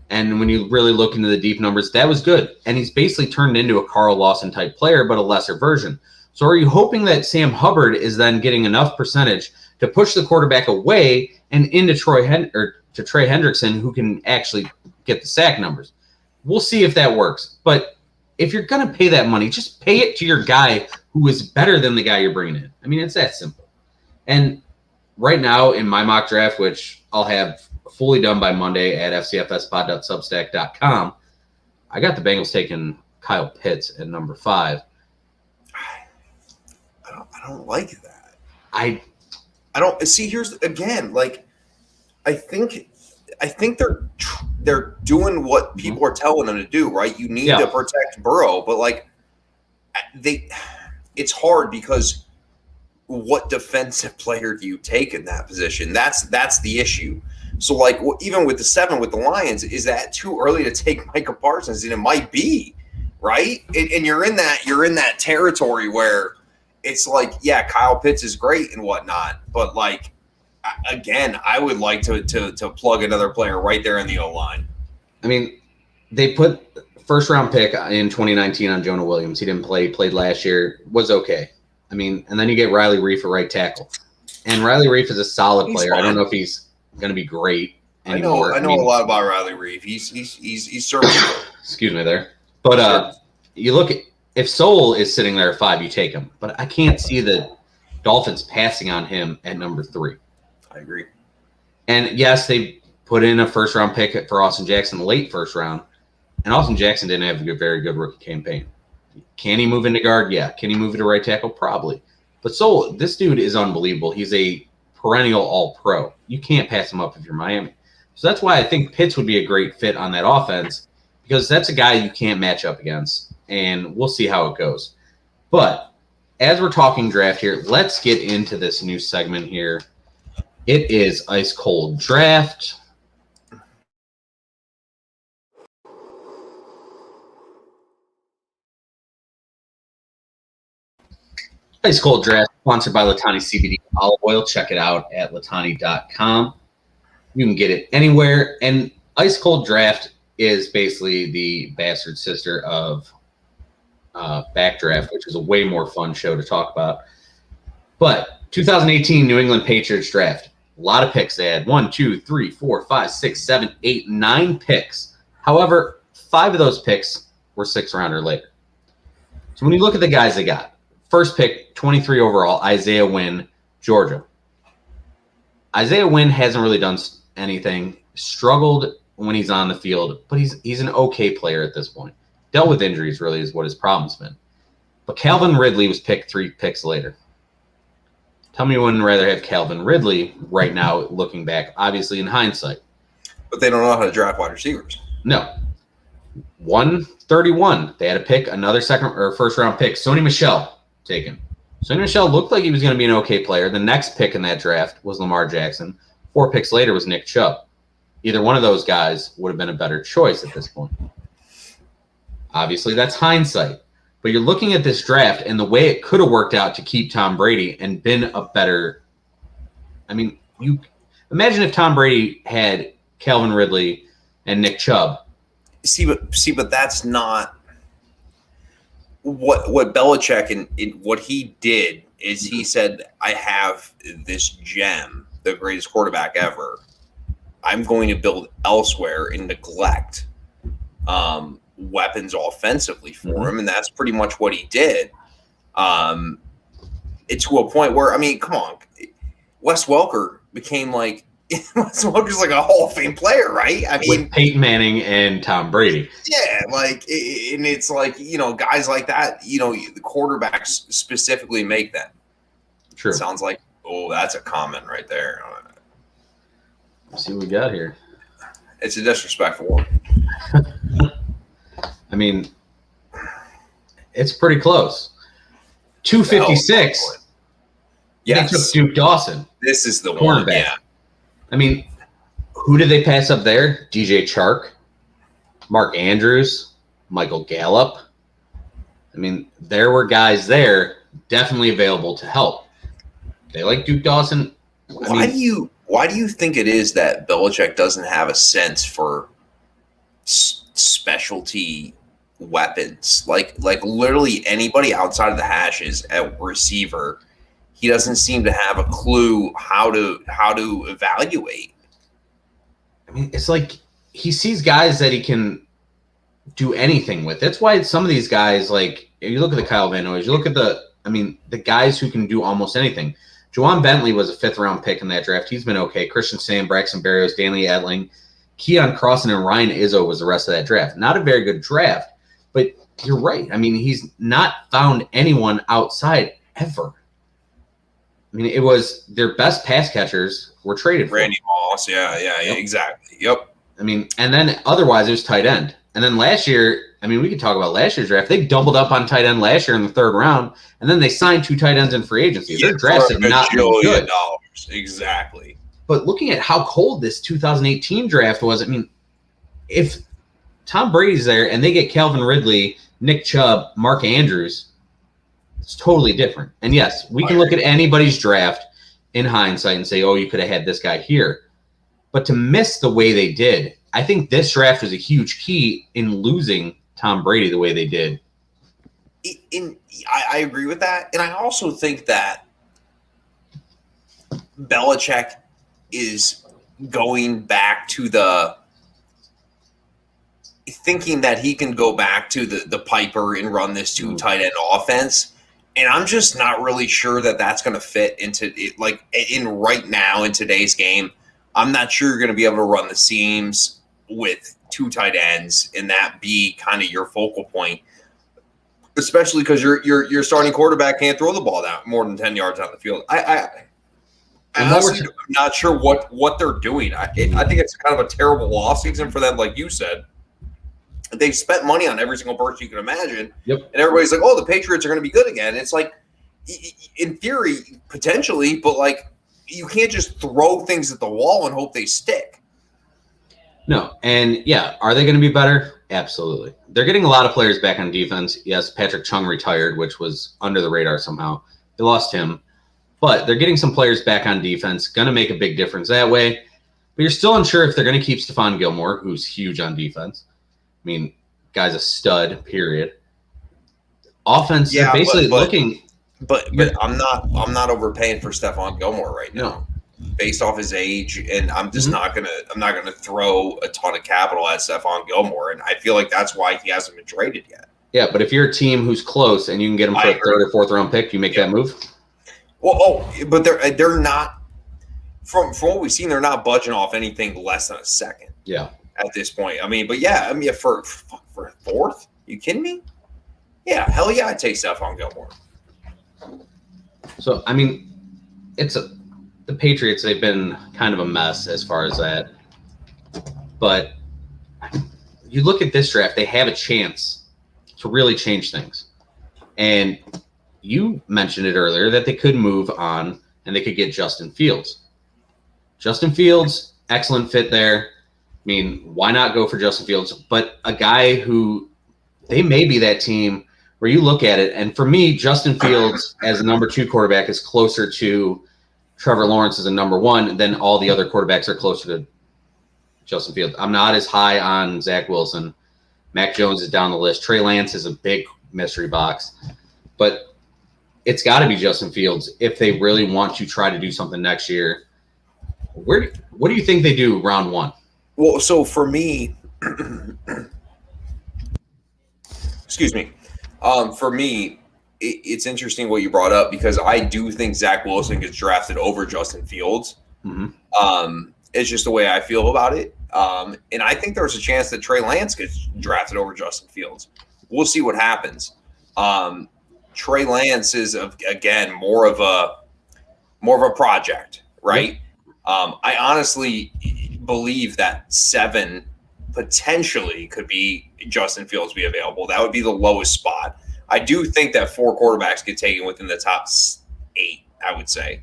And when you really look into the deep numbers, that was good. And he's basically turned into a Carl Lawson type player, but a lesser version. So are you hoping that Sam Hubbard is then getting enough percentage to push the quarterback away and into Trey Hendrickson, who can actually get the sack numbers? We'll see if that works. But if you're going to pay that money, just pay it to your guy who is better than the guy you're bringing in. I mean, it's that simple. And right now in my mock draft, which I'll have fully done by Monday at fcfspod.substack.com, I got the Bengals taking Kyle Pitts at number 5. I don't like that. I don't see. Here's again, like, I think they're doing what people are telling them to do, right? You need to protect Burrow, but like it's hard because what defensive player do you take in that position? That's the issue. So like even with the 7 with the Lions, is that too early to take Micah Parsons? And it might be, right? And you're in that territory where it's like, yeah, Kyle Pitts is great and whatnot, but like, again, I would like to plug another player right there in the O-line. I mean, they put first-round pick in 2019 on Jonah Williams. He didn't play. He played last year. Was okay. I mean, and then you get Riley Reef at right tackle. And Riley Reef is a solid player. Fine. I don't know if he's going to be great anymore. I know a lot about Riley Reef. He's serviceable. Excuse me there. But you look at, if Soul is sitting there at 5, you take him. But I can't see the Dolphins passing on him at number 3. I agree. And yes, they put in a first-round pick for Austin Jackson, late first round. And Austin Jackson didn't have a very good rookie campaign. Can he move into guard? Yeah. Can he move into right tackle? Probably. But Soul, this dude is unbelievable. He's a perennial all-pro. You can't pass him up if you're Miami. So that's why I think Pitts would be a great fit on that offense, because that's a guy you can't match up against. And we'll see how it goes. But as we're talking draft here, let's get into this new segment here. It is Ice Cold Draft. Ice Cold Draft, sponsored by Latani CBD Olive Oil. Check it out at latani.com. You can get it anywhere. And Ice Cold Draft is basically the bastard sister of Backdraft, which is a way more fun show to talk about. But 2018 New England Patriots draft. A lot of picks. They had 1, 2, 3, 4, 5, 6, 7, 8, 9 picks. However, 5 of those picks were 6th round or later. So when you look at the guys they got, first pick, 23 overall, Isaiah Wynn, Georgia. Isaiah Wynn hasn't really done anything. Struggled when he's on the field, but he's an okay player at this point. Dealt with injuries, really, is what his problem's been. But Calvin Ridley was picked 3 picks later. Tell me you wouldn't rather have Calvin Ridley right now, looking back, obviously in hindsight. But they don't know how to draft wide receivers. No. 131. They had to pick another second or first round pick. Sony Michel taken. Sony Michel looked like he was going to be an okay player. The next pick in that draft was Lamar Jackson. 4 picks later was Nick Chubb. Either one of those guys would have been a better choice at this point. Obviously, that's hindsight. But you're looking at this draft and the way it could have worked out to keep Tom Brady and been a better. I mean, you imagine if Tom Brady had Calvin Ridley and Nick Chubb. See, but that's not what Belichick and what he did is he said, I have this gem, the greatest quarterback ever. I'm going to build elsewhere and neglect weapons offensively for him, and that's pretty much what he did. It's to a point where, I mean, come on, Wes Welker became like Wes Welker's like a Hall of Fame player, right? I mean, with Peyton Manning and Tom Brady. Yeah, like, and it's like, you know, guys like that, you know, the quarterbacks specifically make them. True. It sounds like, oh, that's a comment right there. Let's see what we got here. It's a disrespectful one. I mean, it's pretty close. 256. Yes. They took Duke Dawson. This is the one. Yeah. I mean, who did they pass up there? DJ Chark, Mark Andrews, Michael Gallup. I mean, there were guys there definitely available to help. They like Duke Dawson. Why do you think it is that Belichick doesn't have a sense for specialty weapons? Like literally anybody outside of the hashes at receiver, he doesn't seem to have a clue how to evaluate. I mean, it's like he sees guys that he can do anything with. That's why some of these guys, like, if you look at the Kyle Van Noy's, you look at the guys who can do almost anything. Juwan Bentley was a 5th-round pick in that draft. He's been okay. Christian Sam, Braxton Berrios, Danley Edling, Keon Crossan, and Ryan Izzo was the rest of that draft. Not a very good draft, but you're right. I mean, he's not found anyone outside ever. I mean, it was their best pass catchers were traded for. Randy Moss, yeah, yep. Exactly. Yep. I mean, and then otherwise it was tight end. And then last year, I mean, we could talk about last year's draft. They doubled up on tight end last year in the 3rd round, and then they signed 2 tight ends in free agency. Their drafts have not been good. Exactly. But looking at how cold this 2018 draft was, I mean, if Tom Brady's there and they get Calvin Ridley, Nick Chubb, Mark Andrews, it's totally different. And yes, we can look at anybody's draft in hindsight and say, oh, you could have had this guy here. But to miss the way they did, I think this draft was a huge key in losing Tom Brady the way they did. I agree with that. And I also think that Belichick is going back to the thinking that he can go back to the Piper and run this 2 tight end offense. And I'm just not really sure that that's going to fit into it. Like right now in today's game, I'm not sure you're going to be able to run the seams with 2 tight ends and that be kind of your focal point, especially because your starting quarterback can't throw the ball down more than 10 yards on the field. I'm not sure what they're doing. I think it's kind of a terrible offseason for them, like you said. They spent money on every single person you can imagine. Yep. And everybody's like, oh, the Patriots are going to be good again. It's like, in theory, potentially, but like, you can't just throw things at the wall and hope they stick. No. And yeah, are they going to be better? Absolutely. They're getting a lot of players back on defense. Yes, Patrick Chung retired, which was under the radar somehow. They lost him. But they're getting some players back on defense. Going to make a big difference that way. But you're still unsure if they're going to keep Stephon Gilmore, who's huge on defense. I mean, guy's a stud, period. Offense, yeah, basically looking. But I'm not overpaying for Stephon Gilmore right now, based off his age, and I'm just not gonna throw a ton of capital at Stephon Gilmore, and I feel like that's why he hasn't been traded yet. Yeah, but if you're a team who's close and you can get him for a 3rd or 4th round pick, you make that move. Well, but they're not. From what we've seen, they're not budging off anything less than a 2nd. Yeah. At this point, for 4th, you kidding me? Yeah, hell yeah, I'd take Stephon Gilmore. So I mean, the Patriots. They've bbeen kind of a mess as far as that, but you look at this draft, they have a chance to really change things. And you mentioned it earlier that they could move on and they could get Justin Fields. Justin Fields, excellent fit there. I mean, why not go for Justin Fields? But a guy who they may be that team where you look at it, and for me, Justin Fields as a number 2 quarterback is closer to Trevor Lawrence as a number 1 than all the other quarterbacks are closer to Justin Fields. I'm not as high on Zach Wilson. Mac Jones is down the list. Trey Lance is a big mystery box. But it's got to be Justin Fields if they really want to try to do something next year. What do you think they do round 1? Well, so for me, excuse me. For me, it's interesting what you brought up because I do think Zach Wilson gets drafted over Justin Fields. Mm-hmm. It's just the way I feel about it. And I think there's a chance that Trey Lance gets drafted over Justin Fields. We'll see what happens. Trey Lance is again more of a project, right? I honestly believe that 7 potentially could be Justin Fields be available. That would be the lowest spot. I do think that 4 quarterbacks get taken within the top 8, I would say.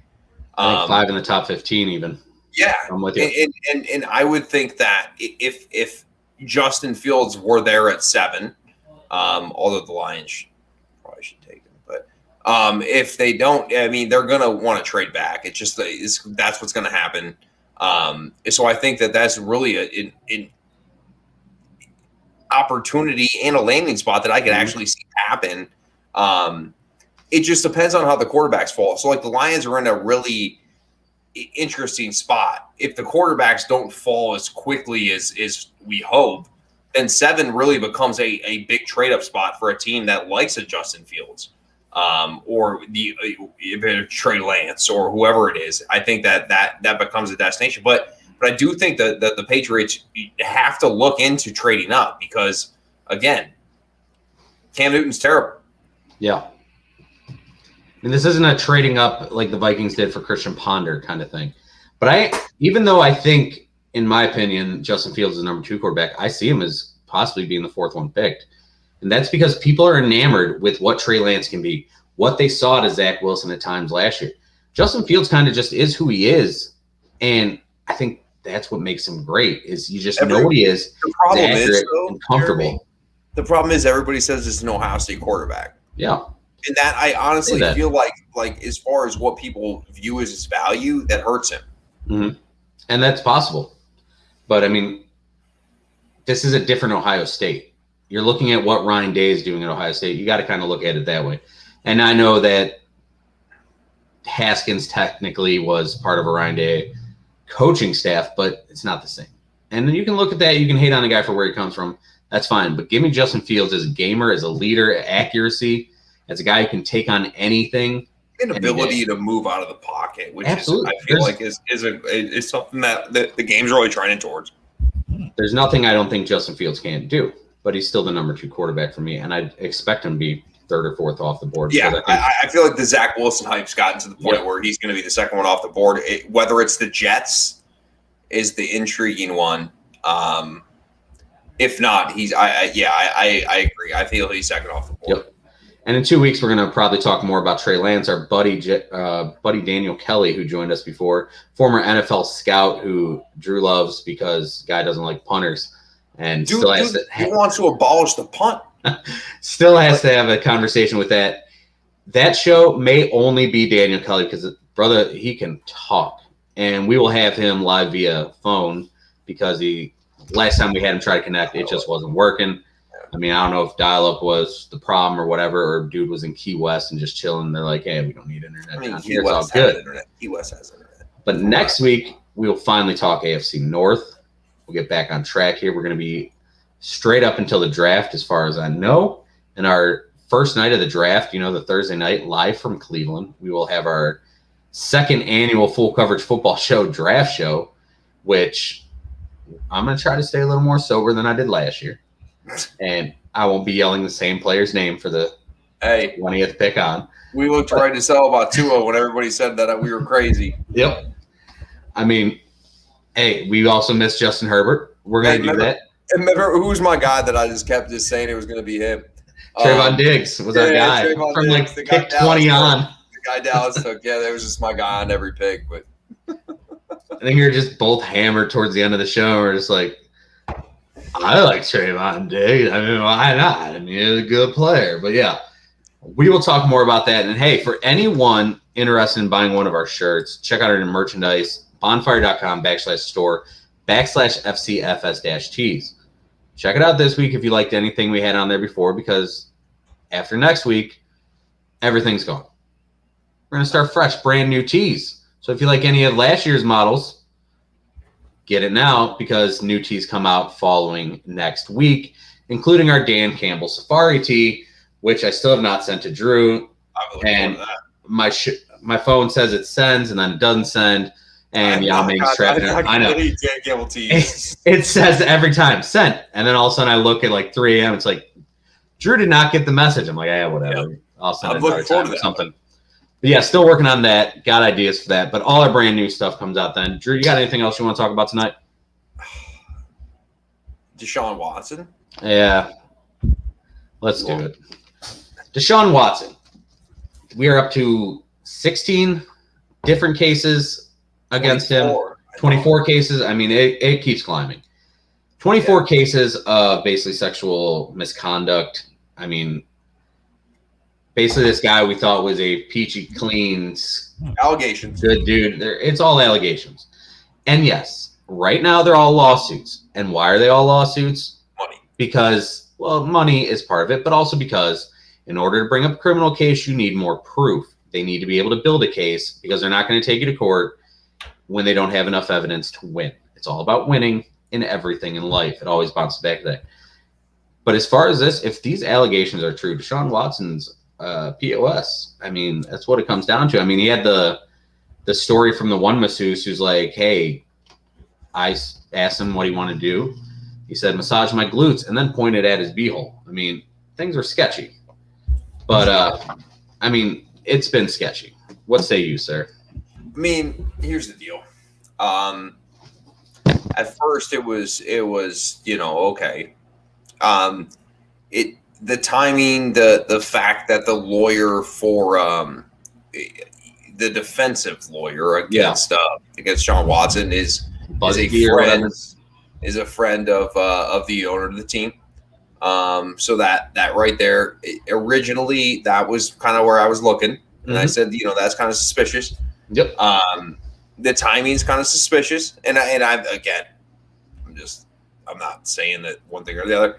I think 5 in the top 15 even. Yeah. I'm with you. And I would think that if Justin Fields were there at 7, although the Lions probably should take him, but if they don't, I mean, they're going to want to trade back. It's just that's what's going to happen. So I think that's really an opportunity and a landing spot that I could actually see happen. It just depends on how the quarterbacks fall. So like the Lions are in a really interesting spot. If the quarterbacks don't fall as quickly as we hope, then 7 really becomes a big trade-up spot for a team that likes a Justin Fields or Trey Lance or whoever it is. I think that becomes a destination. But I do think that the Patriots have to look into trading up because, again, Cam Newton's terrible. Yeah. And this isn't a trading up like the Vikings did for Christian Ponder kind of thing. But even though I think, in my opinion, Justin Fields is the number 2 quarterback, I see him as possibly being the 4th one picked. And that's because people are enamored with what Trey Lance can be, what they saw to Zach Wilson at times last year. Justin Fields kind of just is who he is. And I think that's what makes him great is you just know what he is. The problem is accurate and comfortable. Jeremy, the problem is everybody says it's an Ohio State quarterback. Yeah. And that I honestly feel like as far as what people view as his value, that hurts him. Mm-hmm. And that's possible. But, I mean, this is a different Ohio State. You're looking at what Ryan Day is doing at Ohio State. You got to kind of look at it that way. And I know that Haskins technically was part of a Ryan Day coaching staff, but it's not the same. And then you can look at that. You can hate on a guy for where he comes from. That's fine. But give me Justin Fields as a gamer, as a leader, accuracy, as a guy who can take on anything. An ability to move out of the pocket, which absolutely. I feel like is something that the game's really trending towards. There's nothing I don't think Justin Fields can't do, but he's still the number 2 quarterback for me, and I expect him to be 3rd or 4th off the board. Yeah, I feel like the Zach Wilson hype's gotten to the point where he's going to be the 2nd one off the board. Whether it's the Jets is the intriguing one. If not, I agree. I feel he's 2nd off the board. Yep. And in 2 weeks, we're going to probably talk more about Trey Lance, our buddy Daniel Kelly, who joined us before, former NFL scout who Drew loves because guy doesn't like punters, and he wants to abolish the punt. Still has to have a conversation with that. That show may only be Daniel Kelly because, brother, he can talk, and we will have him live via phone because last time we had him try to connect, it just wasn't working. I mean, I don't know if dial-up was the problem or whatever, or dude was in Key West and just chilling. They're like, hey, we don't need internet. I mean, Key West has internet. Key West has internet. But next week, we'll finally talk AFC North. We'll get back on track here. We're going to be straight up until the draft, as far as I know. And our first night of the draft, the Thursday night, live from Cleveland, we will have our 2nd annual full coverage football show, draft show, which I'm going to try to stay a little more sober than I did last year. And I won't be yelling the same player's name for the 20th pick on. We looked right to sell about Tua when everybody said that we were crazy. Yep. I mean, hey, we also missed Justin Herbert. We're going to do that. remember who's my guy that I just kept just saying it was going to be him? Trayvon Diggs was our guy Trayvon from Diggs, like pick 20 on. The guy Dallas took. Yeah, that was just my guy on every pick. But I think we were just both hammered towards the end of the show. We're just like, I like Trayvon Diggs. I mean, why not? I mean, he's a good player. But yeah, we will talk more about that. And hey, for anyone interested in buying one of our shirts, check out our merchandise, bonfire.com/store/FCFS-tees. Check it out this week if you liked anything we had on there before, because after next week, everything's gone. We're going to start fresh, brand new tees. So if you like any of last year's models, get it now, because new tees come out following next week, including our Dan Campbell Safari tee, which I still have not sent to Drew. And my phone says it sends and then it doesn't send. And Yao Ming's trapping it. I know. It says every time sent. And then all of a sudden I look at like 3 a.m. It's like, Drew did not get the message. I'm like, yeah, whatever. Yep. I'll send it another time or something. But yeah, still working on that. Got ideas for that. But all our brand new stuff comes out then. Drew, you got anything else you want to talk about tonight? Deshaun Watson? Yeah. Let's do it. Deshaun Watson. We are up to 16 different cases against 24. Him. 24 cases. I mean, it keeps climbing. 24 cases of basically sexual misconduct. I mean, basically this guy we thought was a peachy clean allegations. Good dude. It's all allegations. And yes, right now they're all lawsuits. And why are they all lawsuits? Money. Because, well, money is part of it, but also because in order to bring up a criminal case, you need more proof. They need to be able to build a case, because they're not going to take you to court when they don't have enough evidence to win. It's all about winning in everything in life. It always bounces back to that. But as far as this, if these allegations are true, Deshaun Watson's POS. I mean, that's what it comes down to. I mean, he had the story from the one masseuse who's like, hey, I asked him what he wanted to do. He said, massage my glutes, and then pointed at his beehole. I mean, things are sketchy. But, I mean, it's been sketchy. What say you, sir? I mean, here's the deal. At first it was, okay. The timing, the fact that the lawyer for the defensive lawyer against Deshaun Watson is a friend of the owner of the team. So that right there, originally that was kind of where I was looking, and I said, that's kind of suspicious. Yep. The timing's kind of suspicious, and I'm not saying that one thing or the other.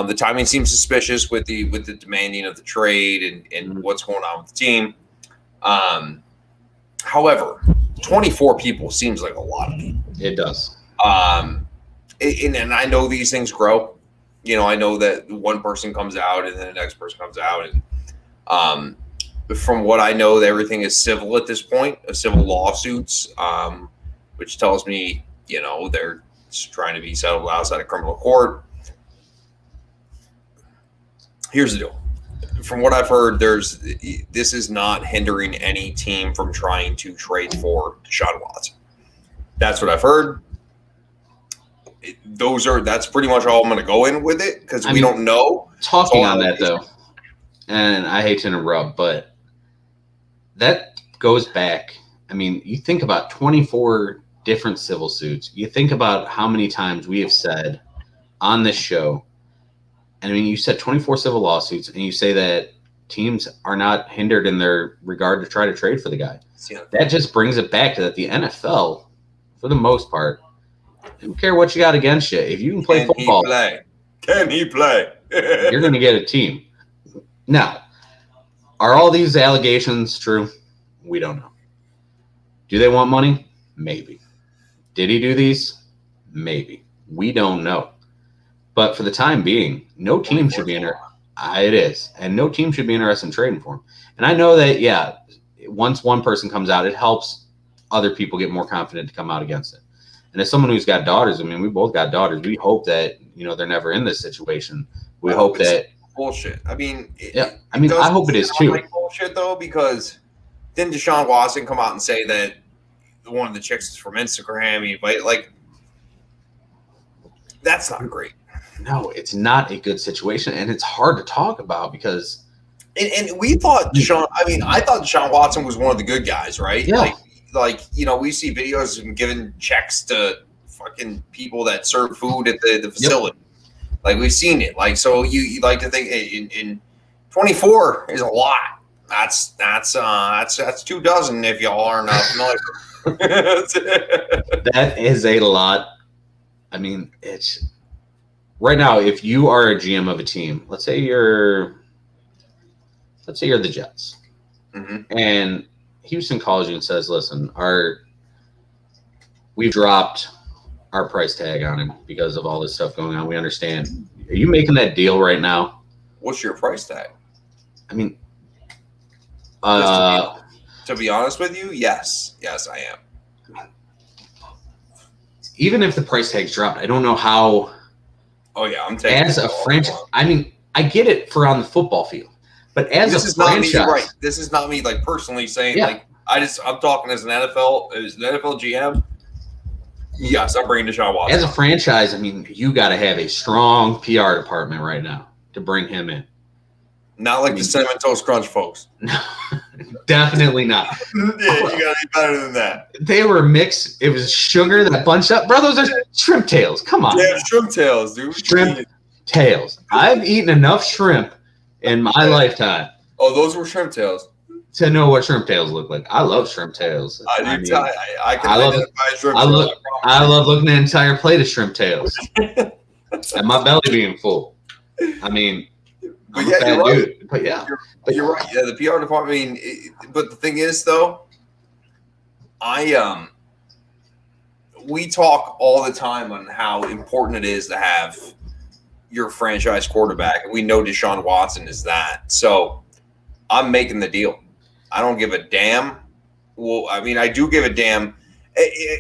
The timing seems suspicious with the demanding of the trade and what's going on with the team. However, 24 people seems like a lot of people. It does. And I know these things grow. I know that one person comes out and then the next person comes out, and from what I know, everything is civil at this point, civil lawsuits, which tells me, they're trying to be settled outside of criminal court. Here's the deal. From what I've heard, this is not hindering any team from trying to trade for Deshaun Watson. That's what I've heard. That's pretty much all I'm going to go in with it, because we don't know. Talking on that, though, and I hate to interrupt, but that goes back. I mean, you think about 24 different civil suits. You think about how many times we have said on this show, and I mean, you said 24 civil lawsuits, and you say that teams are not hindered in their regard to try to trade for the guy. That just brings it back to that the NFL, for the most part, I don't care what you got against you. If you can play football, can he play? You're going to get a team. Now, are all these allegations true? We don't know. Do they want money? Maybe. Did he do these? Maybe. We don't know. But for the time being, no team should be interested. It is. And no team should be interested in trading for him. And I know that, once one person comes out, it helps other people get more confident to come out against it. And as someone who's got daughters, I mean, we both got daughters. We hope that, they're never in this situation. We hope that. Bullshit. I mean, I hope it is too. Like bullshit, though, because didn't Deshaun Watson come out and say that one of the chicks is from Instagram? That's not great. No, it's not a good situation, and it's hard to talk about because. And we thought Deshaun. I mean, I thought Deshaun Watson was one of the good guys, right? Yeah. Like we see videos of him giving checks to fucking people that serve food at the facility. Yep. Like we've seen it. Like so, you like to think in 24 is a lot. That's 2 dozen if y'all aren't familiar. That is a lot. I mean, it's right now. If you are a GM of a team, let's say you're the Jets, and Houston calls you and says, "Listen, we've dropped our price tag on him because of all this stuff going on. We understand. Are you making that deal right now?" What's your price tag? I mean, to be honest with you, yes, I am. Even if the price tag's dropped, I don't know how. Oh yeah, I'm taking as a franchise. I mean, I get it for on the football field, but as this a is franchise, not me, right? This is not me like personally saying like I'm talking as an NFL GM. Yes, I'm bringing Deshaun Watson. As a franchise, I mean, you got to have a strong PR department right now to bring him in. Not like the Cinnamon Toast Crunch folks. No, definitely not. Yeah, you got to be better than that. They were mixed. It was sugar that bunched up. Bro, those are shrimp tails. Come on. Yeah, shrimp tails, dude. Shrimp tails. I've eaten enough shrimp in my lifetime. Oh, those were shrimp tails. To know what shrimp tails look like. I love shrimp tails. I can identify shrimp tails. I love looking at an entire plate of shrimp tails. And my belly being full. I mean, but yeah, you're right. Dude. But yeah. You're right. Yeah, the PR department. I mean, but the thing is, though, we talk all the time on how important it is to have your franchise quarterback, and we know Deshaun Watson is that. So I'm making the deal. I don't give a damn. Well, I mean, I do give a damn.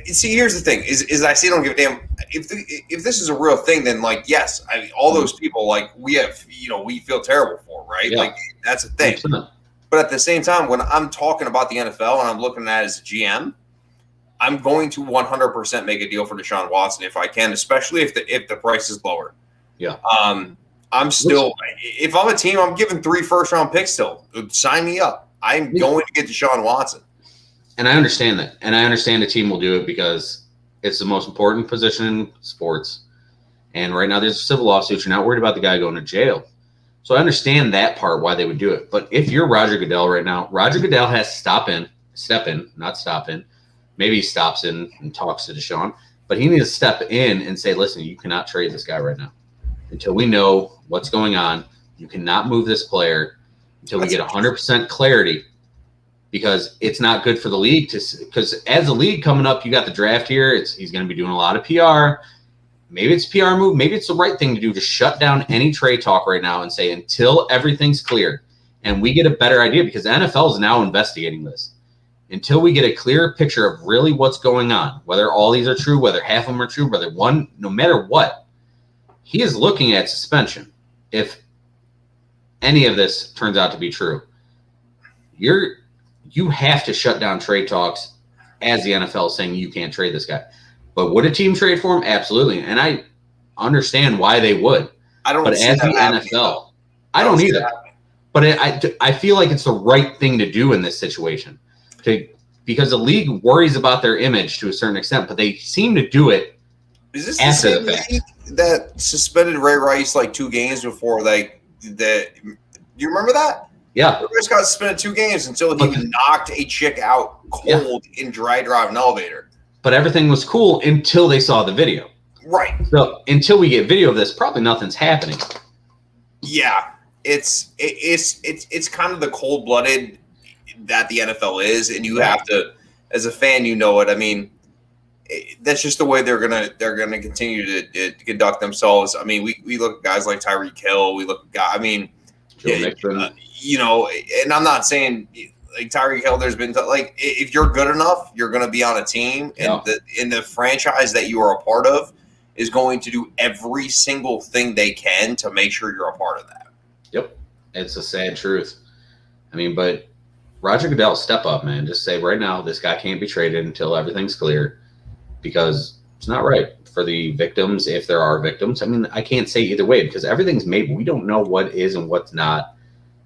See, here's the thing: is I say don't give a damn. If this is a real thing, then like yes, I mean, all those people like we have, we feel terrible for, right? Yeah. Like that's a thing. But at the same time, when I'm talking about the NFL and I'm looking at it as a GM, I'm going to 100% make a deal for Deshaun Watson if I can, especially if the price is lower. Yeah. I'm still, if I'm a team, I'm giving 3 first-round picks still. Sign me up. I'm going to get Deshaun Watson. And I understand that. And I understand the team will do it because it's the most important position in sports. And right now there's a civil lawsuit. You're not worried about the guy going to jail. So I understand that part, why they would do it. But if you're Roger Goodell right now, Roger Goodell has to step in. Maybe he stops in and talks to Deshaun. But he needs to step in and say, listen, you cannot trade this guy right now. Until we know what's going on, you cannot move this player until we get 100% clarity, because it's not good for the league because as a league coming up, you got the draft here. He's going to be doing a lot of PR. Maybe it's a PR move. Maybe it's the right thing to do to shut down any trade talk right now and say until everything's clear and we get a better idea, because the NFL is now investigating this. Until we get a clearer picture of really what's going on, whether all these are true, whether half of them are true, whether one, no matter what, he is looking at suspension. If any of this turns out to be true, you have to shut down trade talks as the NFL is saying you can't trade this guy. But would a team trade for him? Absolutely. And I understand why they would. I don't. But as the NFL, I don't either. But I feel like it's the right thing to do in this situation, because the league worries about their image to a certain extent, but they seem to do it. Is this the same league that suspended Ray Rice like 2 games before do you remember that? Yeah. Ray Rice got suspended 2 games until he knocked a chick out cold in dry drive an elevator. But everything was cool until they saw the video. Right. So until we get video of this, probably nothing's happening. Yeah. It's kind of the cold-blooded that the NFL is, and you have to, as a fan, you know it. I mean, that's just the way they're gonna continue to conduct themselves. I mean, we look at guys like Tyreek Hill. We look at guys. I mean, and I'm not saying like Tyreek Hill. There's been like if you're good enough, you're going to be on a team, and the franchise that you are a part of is going to do every single thing they can to make sure you're a part of that. Yep, it's a sad truth. I mean, but Roger Goodell, step up, man. Just say right now, this guy can't be traded until everything's clear, because it's not right. for the victims, if there are victims. I mean, I can't say either way because everything's made. We don't know what is and what's not.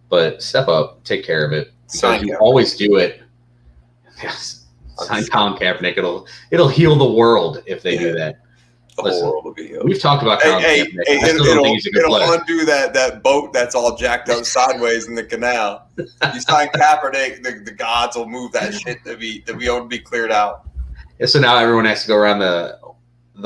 But step up, take care of it. Because you always do it. Yes. Sign Colin Kaepernick. It'll heal the world if they do that. The whole world will be healed. We've talked about Colin Kaepernick. I still don't think he's a good player. It'll undo that boat that's all jacked up sideways in the canal. You sign Kaepernick, the gods will move that shit to be able to be cleared out. Yeah, so now everyone has to go around the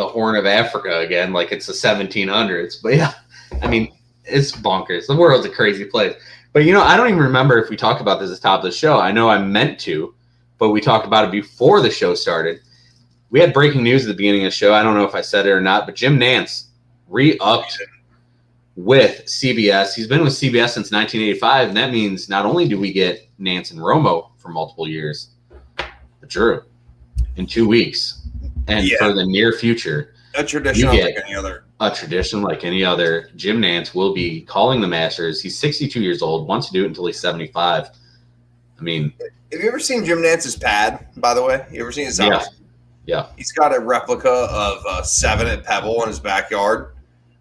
Horn of Africa again, like it's the 1700s. But yeah, I mean, it's bonkers. The world's a crazy place. But I don't even remember if we talked about this at the top of the show. I know I meant to, but we talked about it before the show started. We had breaking news at the beginning of the show. I don't know if I said it or not, but Jim Nantz re-upped with CBS. He's been with CBS since 1985, and that means not only do we get Nantz and Romo for multiple years, but Drew in 2 weeks. And for the near future, a tradition like any other. A tradition like any other. Jim Nantz will be calling the Masters. He's 62 years old, wants to do it until he's 75. I mean, have you ever seen Jim Nantz's pad, by the way? You ever seen his house? Yeah. He's got a replica of 7 at Pebble in his backyard.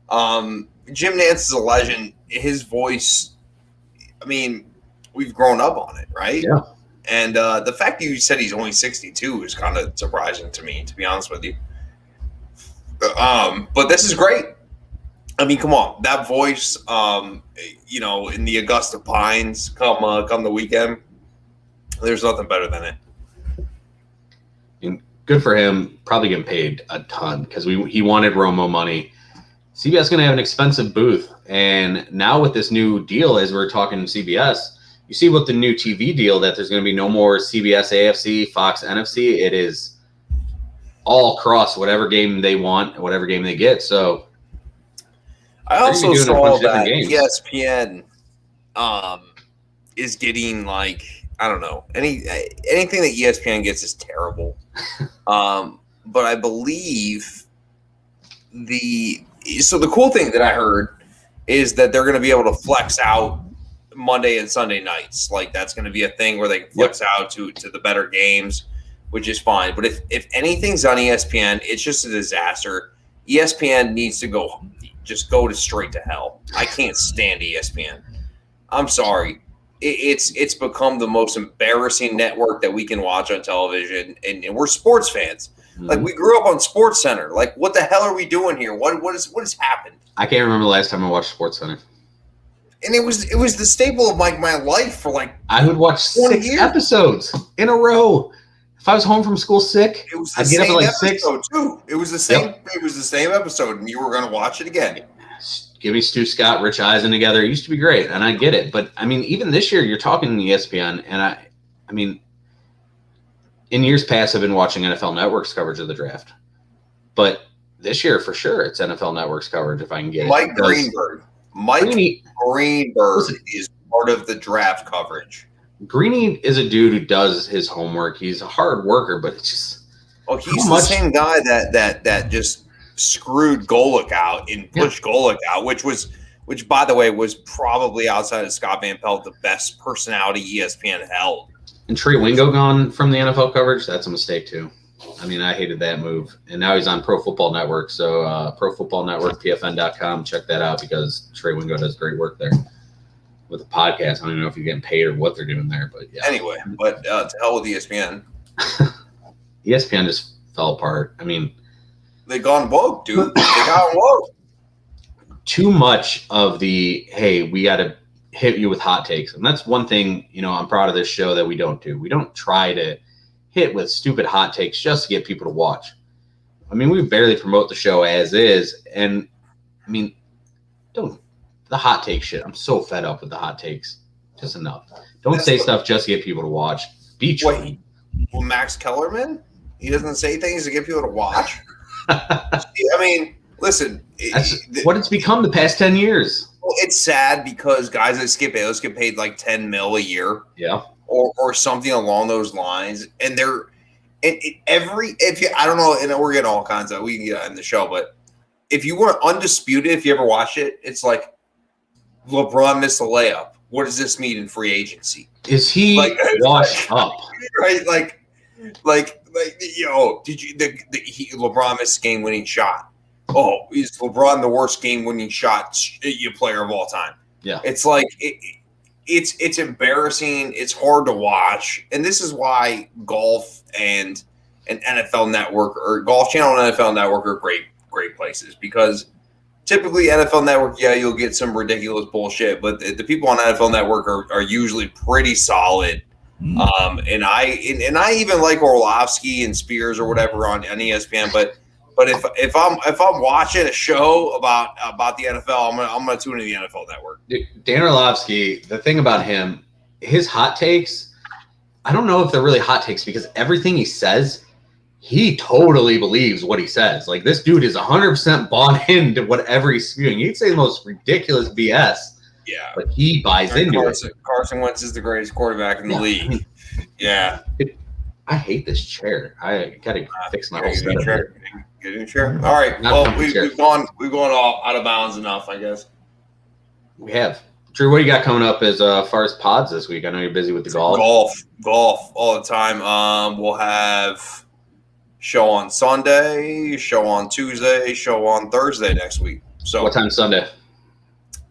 Jim Nantz is a legend. His voice, I mean, we've grown up on it, right? Yeah. And the fact that you said he's only 62 is kind of surprising to me, to be honest with you. But this is great. I mean, come on, that voice, in the Augusta Pines come the weekend, there's nothing better than it. And good for him, probably getting paid a ton because he wanted Romo money. CBS is going to have an expensive booth. And now with this new deal, as we're talking CBS, you see with the new TV deal that there's going to be no more CBS AFC, Fox NFC. It is all across whatever game they want, whatever game they get. So I also saw that ESPN is getting like, I don't know, anything that ESPN gets is terrible. But I believe the cool thing that I heard is that they're going to be able to flex out Monday and Sunday nights. Like that's going to be a thing where they can flex out to the better games, which is fine. But if anything's on ESPN, it's just a disaster. ESPN needs to go straight to hell. I can't stand ESPN. I'm sorry. It's become the most embarrassing network that we can watch on television, and we're sports fans. Mm-hmm. Like we grew up on Sports Center. Like what the hell are we doing here? What has happened? I can't remember the last time I watched Sports Center. And it was the staple of my life for like I would watch 6 episodes in a row. If I was home from school sick, I'd get up at like 6. Too. It was the same. Yep. It was the same episode, and you were going to watch it again. Give me Stu Scott, Rich Eisen together. It used to be great, and I get it. But I mean, even this year, you're talking ESPN, and I mean, in years past, I've been watching NFL Network's coverage of the draft, but this year for sure, it's NFL Network's coverage if I can get it. Greenberg. Mike Greenberg is part of the draft coverage. Greeny is a dude who does his homework. He's a hard worker, but it's just he's the same guy that just screwed Golick out and pushed Golick out, which by the way was probably outside of Scott Van Pelt the best personality ESPN held. And Trey Wingo gone from the NFL coverage, that's a mistake too. I mean, I hated that move. And now he's on Pro Football Network. So Pro Football Network, PFN.com, check that out because Trey Wingo does great work there with the podcast. I don't even know if you're getting paid or what they're doing there, but yeah. Anyway, but to hell with ESPN. ESPN just fell apart. I mean, they gone woke, dude. They got woke. Too much of the, hey, we got to hit you with hot takes. And that's one thing, I'm proud of this show that we don't do. We don't try to hit with stupid hot takes just to get people to watch. I mean, we barely promote the show as is. And, I mean, the hot take shit. I'm so fed up with the hot takes. Just enough. Don't say stuff just to get people to watch. Be true. Well, Max Kellerman? He doesn't say things to get people to watch? I mean, listen. What it's become the past 10 years. Well, it's sad because guys that skip Bayless get paid like $10 million a year. Yeah. Or something along those lines. And I don't know, and we're getting all kinds of, we can get in the show, but if you want Undisputed, if you ever watch it, it's like LeBron missed a layup. What does this mean in free agency? Is he washed up? Right? Like Like, did you LeBron missed a game-winning shot? Oh, is LeBron the worst game-winning shot player of all time? Yeah, it's like it's embarrassing. It's hard to watch, and this is why golf and an NFL Network or Golf Channel and NFL Network are great places, because typically NFL Network, you'll get some ridiculous bullshit, but the people on NFL Network are usually pretty solid. And I even like Orlovsky and Spears or whatever on ESPN, but if I'm watching a show about the NFL, I'm gonna tune in the NFL Network. Dan Orlovsky, the thing about him, his hot takes, I don't know if they're really hot takes, because everything he says, he totally believes what he says. Like, this dude is 100% bought into whatever he's spewing. He'd say the most ridiculous BS. Yeah, but he buys into it. Carson Wentz is the greatest quarterback in the league. Yeah. I hate this chair. I gotta fix my whole setup. Get in a chair. All right. Well, we've gone all out of bounds enough, I guess. We have. Drew, what do you got coming up as far as pods this week? I know you're busy with the golf. Golf all the time. We'll have show on Sunday, show on Tuesday, show on Thursday next week. So what time Sunday?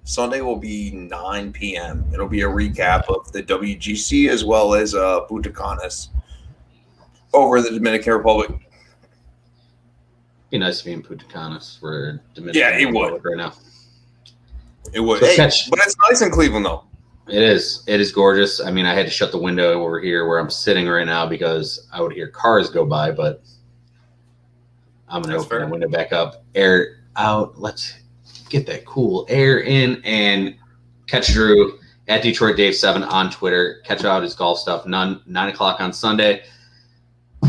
Sunday will be 9 p.m. It'll be a recap of the WGC as well as Punta Canas over in the Dominican Republic. Be nice to be in Punta Canas for Dominican Republic right now. It would. So but it's nice in Cleveland, though. It is. It is gorgeous. I mean, I had to shut the window over here where I'm sitting right now because I would hear cars go by, but I'm going to open the window back up. Air out. Let's get that cool air in, and catch Drew at Detroit Dave 7 on Twitter. Catch out his golf stuff, 9 o'clock on Sunday.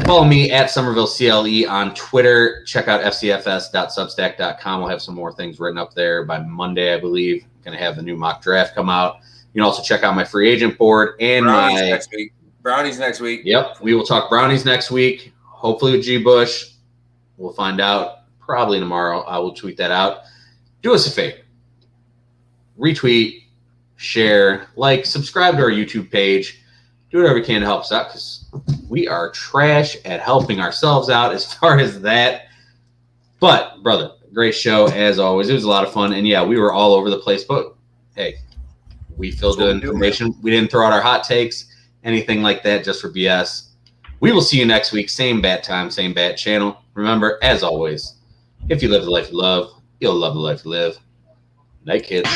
Follow me at Somerville CLE on Twitter. Check out fcfs.substack.com. We'll have some more things written up there by Monday, I believe. Going to have the new mock draft come out. You can also check out my free agent board and Brownies next week. Yep, we will talk Brownies next week. Hopefully with G. Bush. We'll find out probably tomorrow. I will tweet that out. Do us a favor. Retweet, share, like, subscribe to our YouTube page. Do whatever you can to help us out, because we are trash at helping ourselves out as far as that. But, brother, great show as always. It was a lot of fun. And, yeah, we were all over the place. But, hey, we filled the information. We didn't throw out our hot takes, anything like that, just for BS. We will see you next week. Same bat time, same bat channel. Remember, as always, if you live the life you love, you'll love the life you live. Night, kids.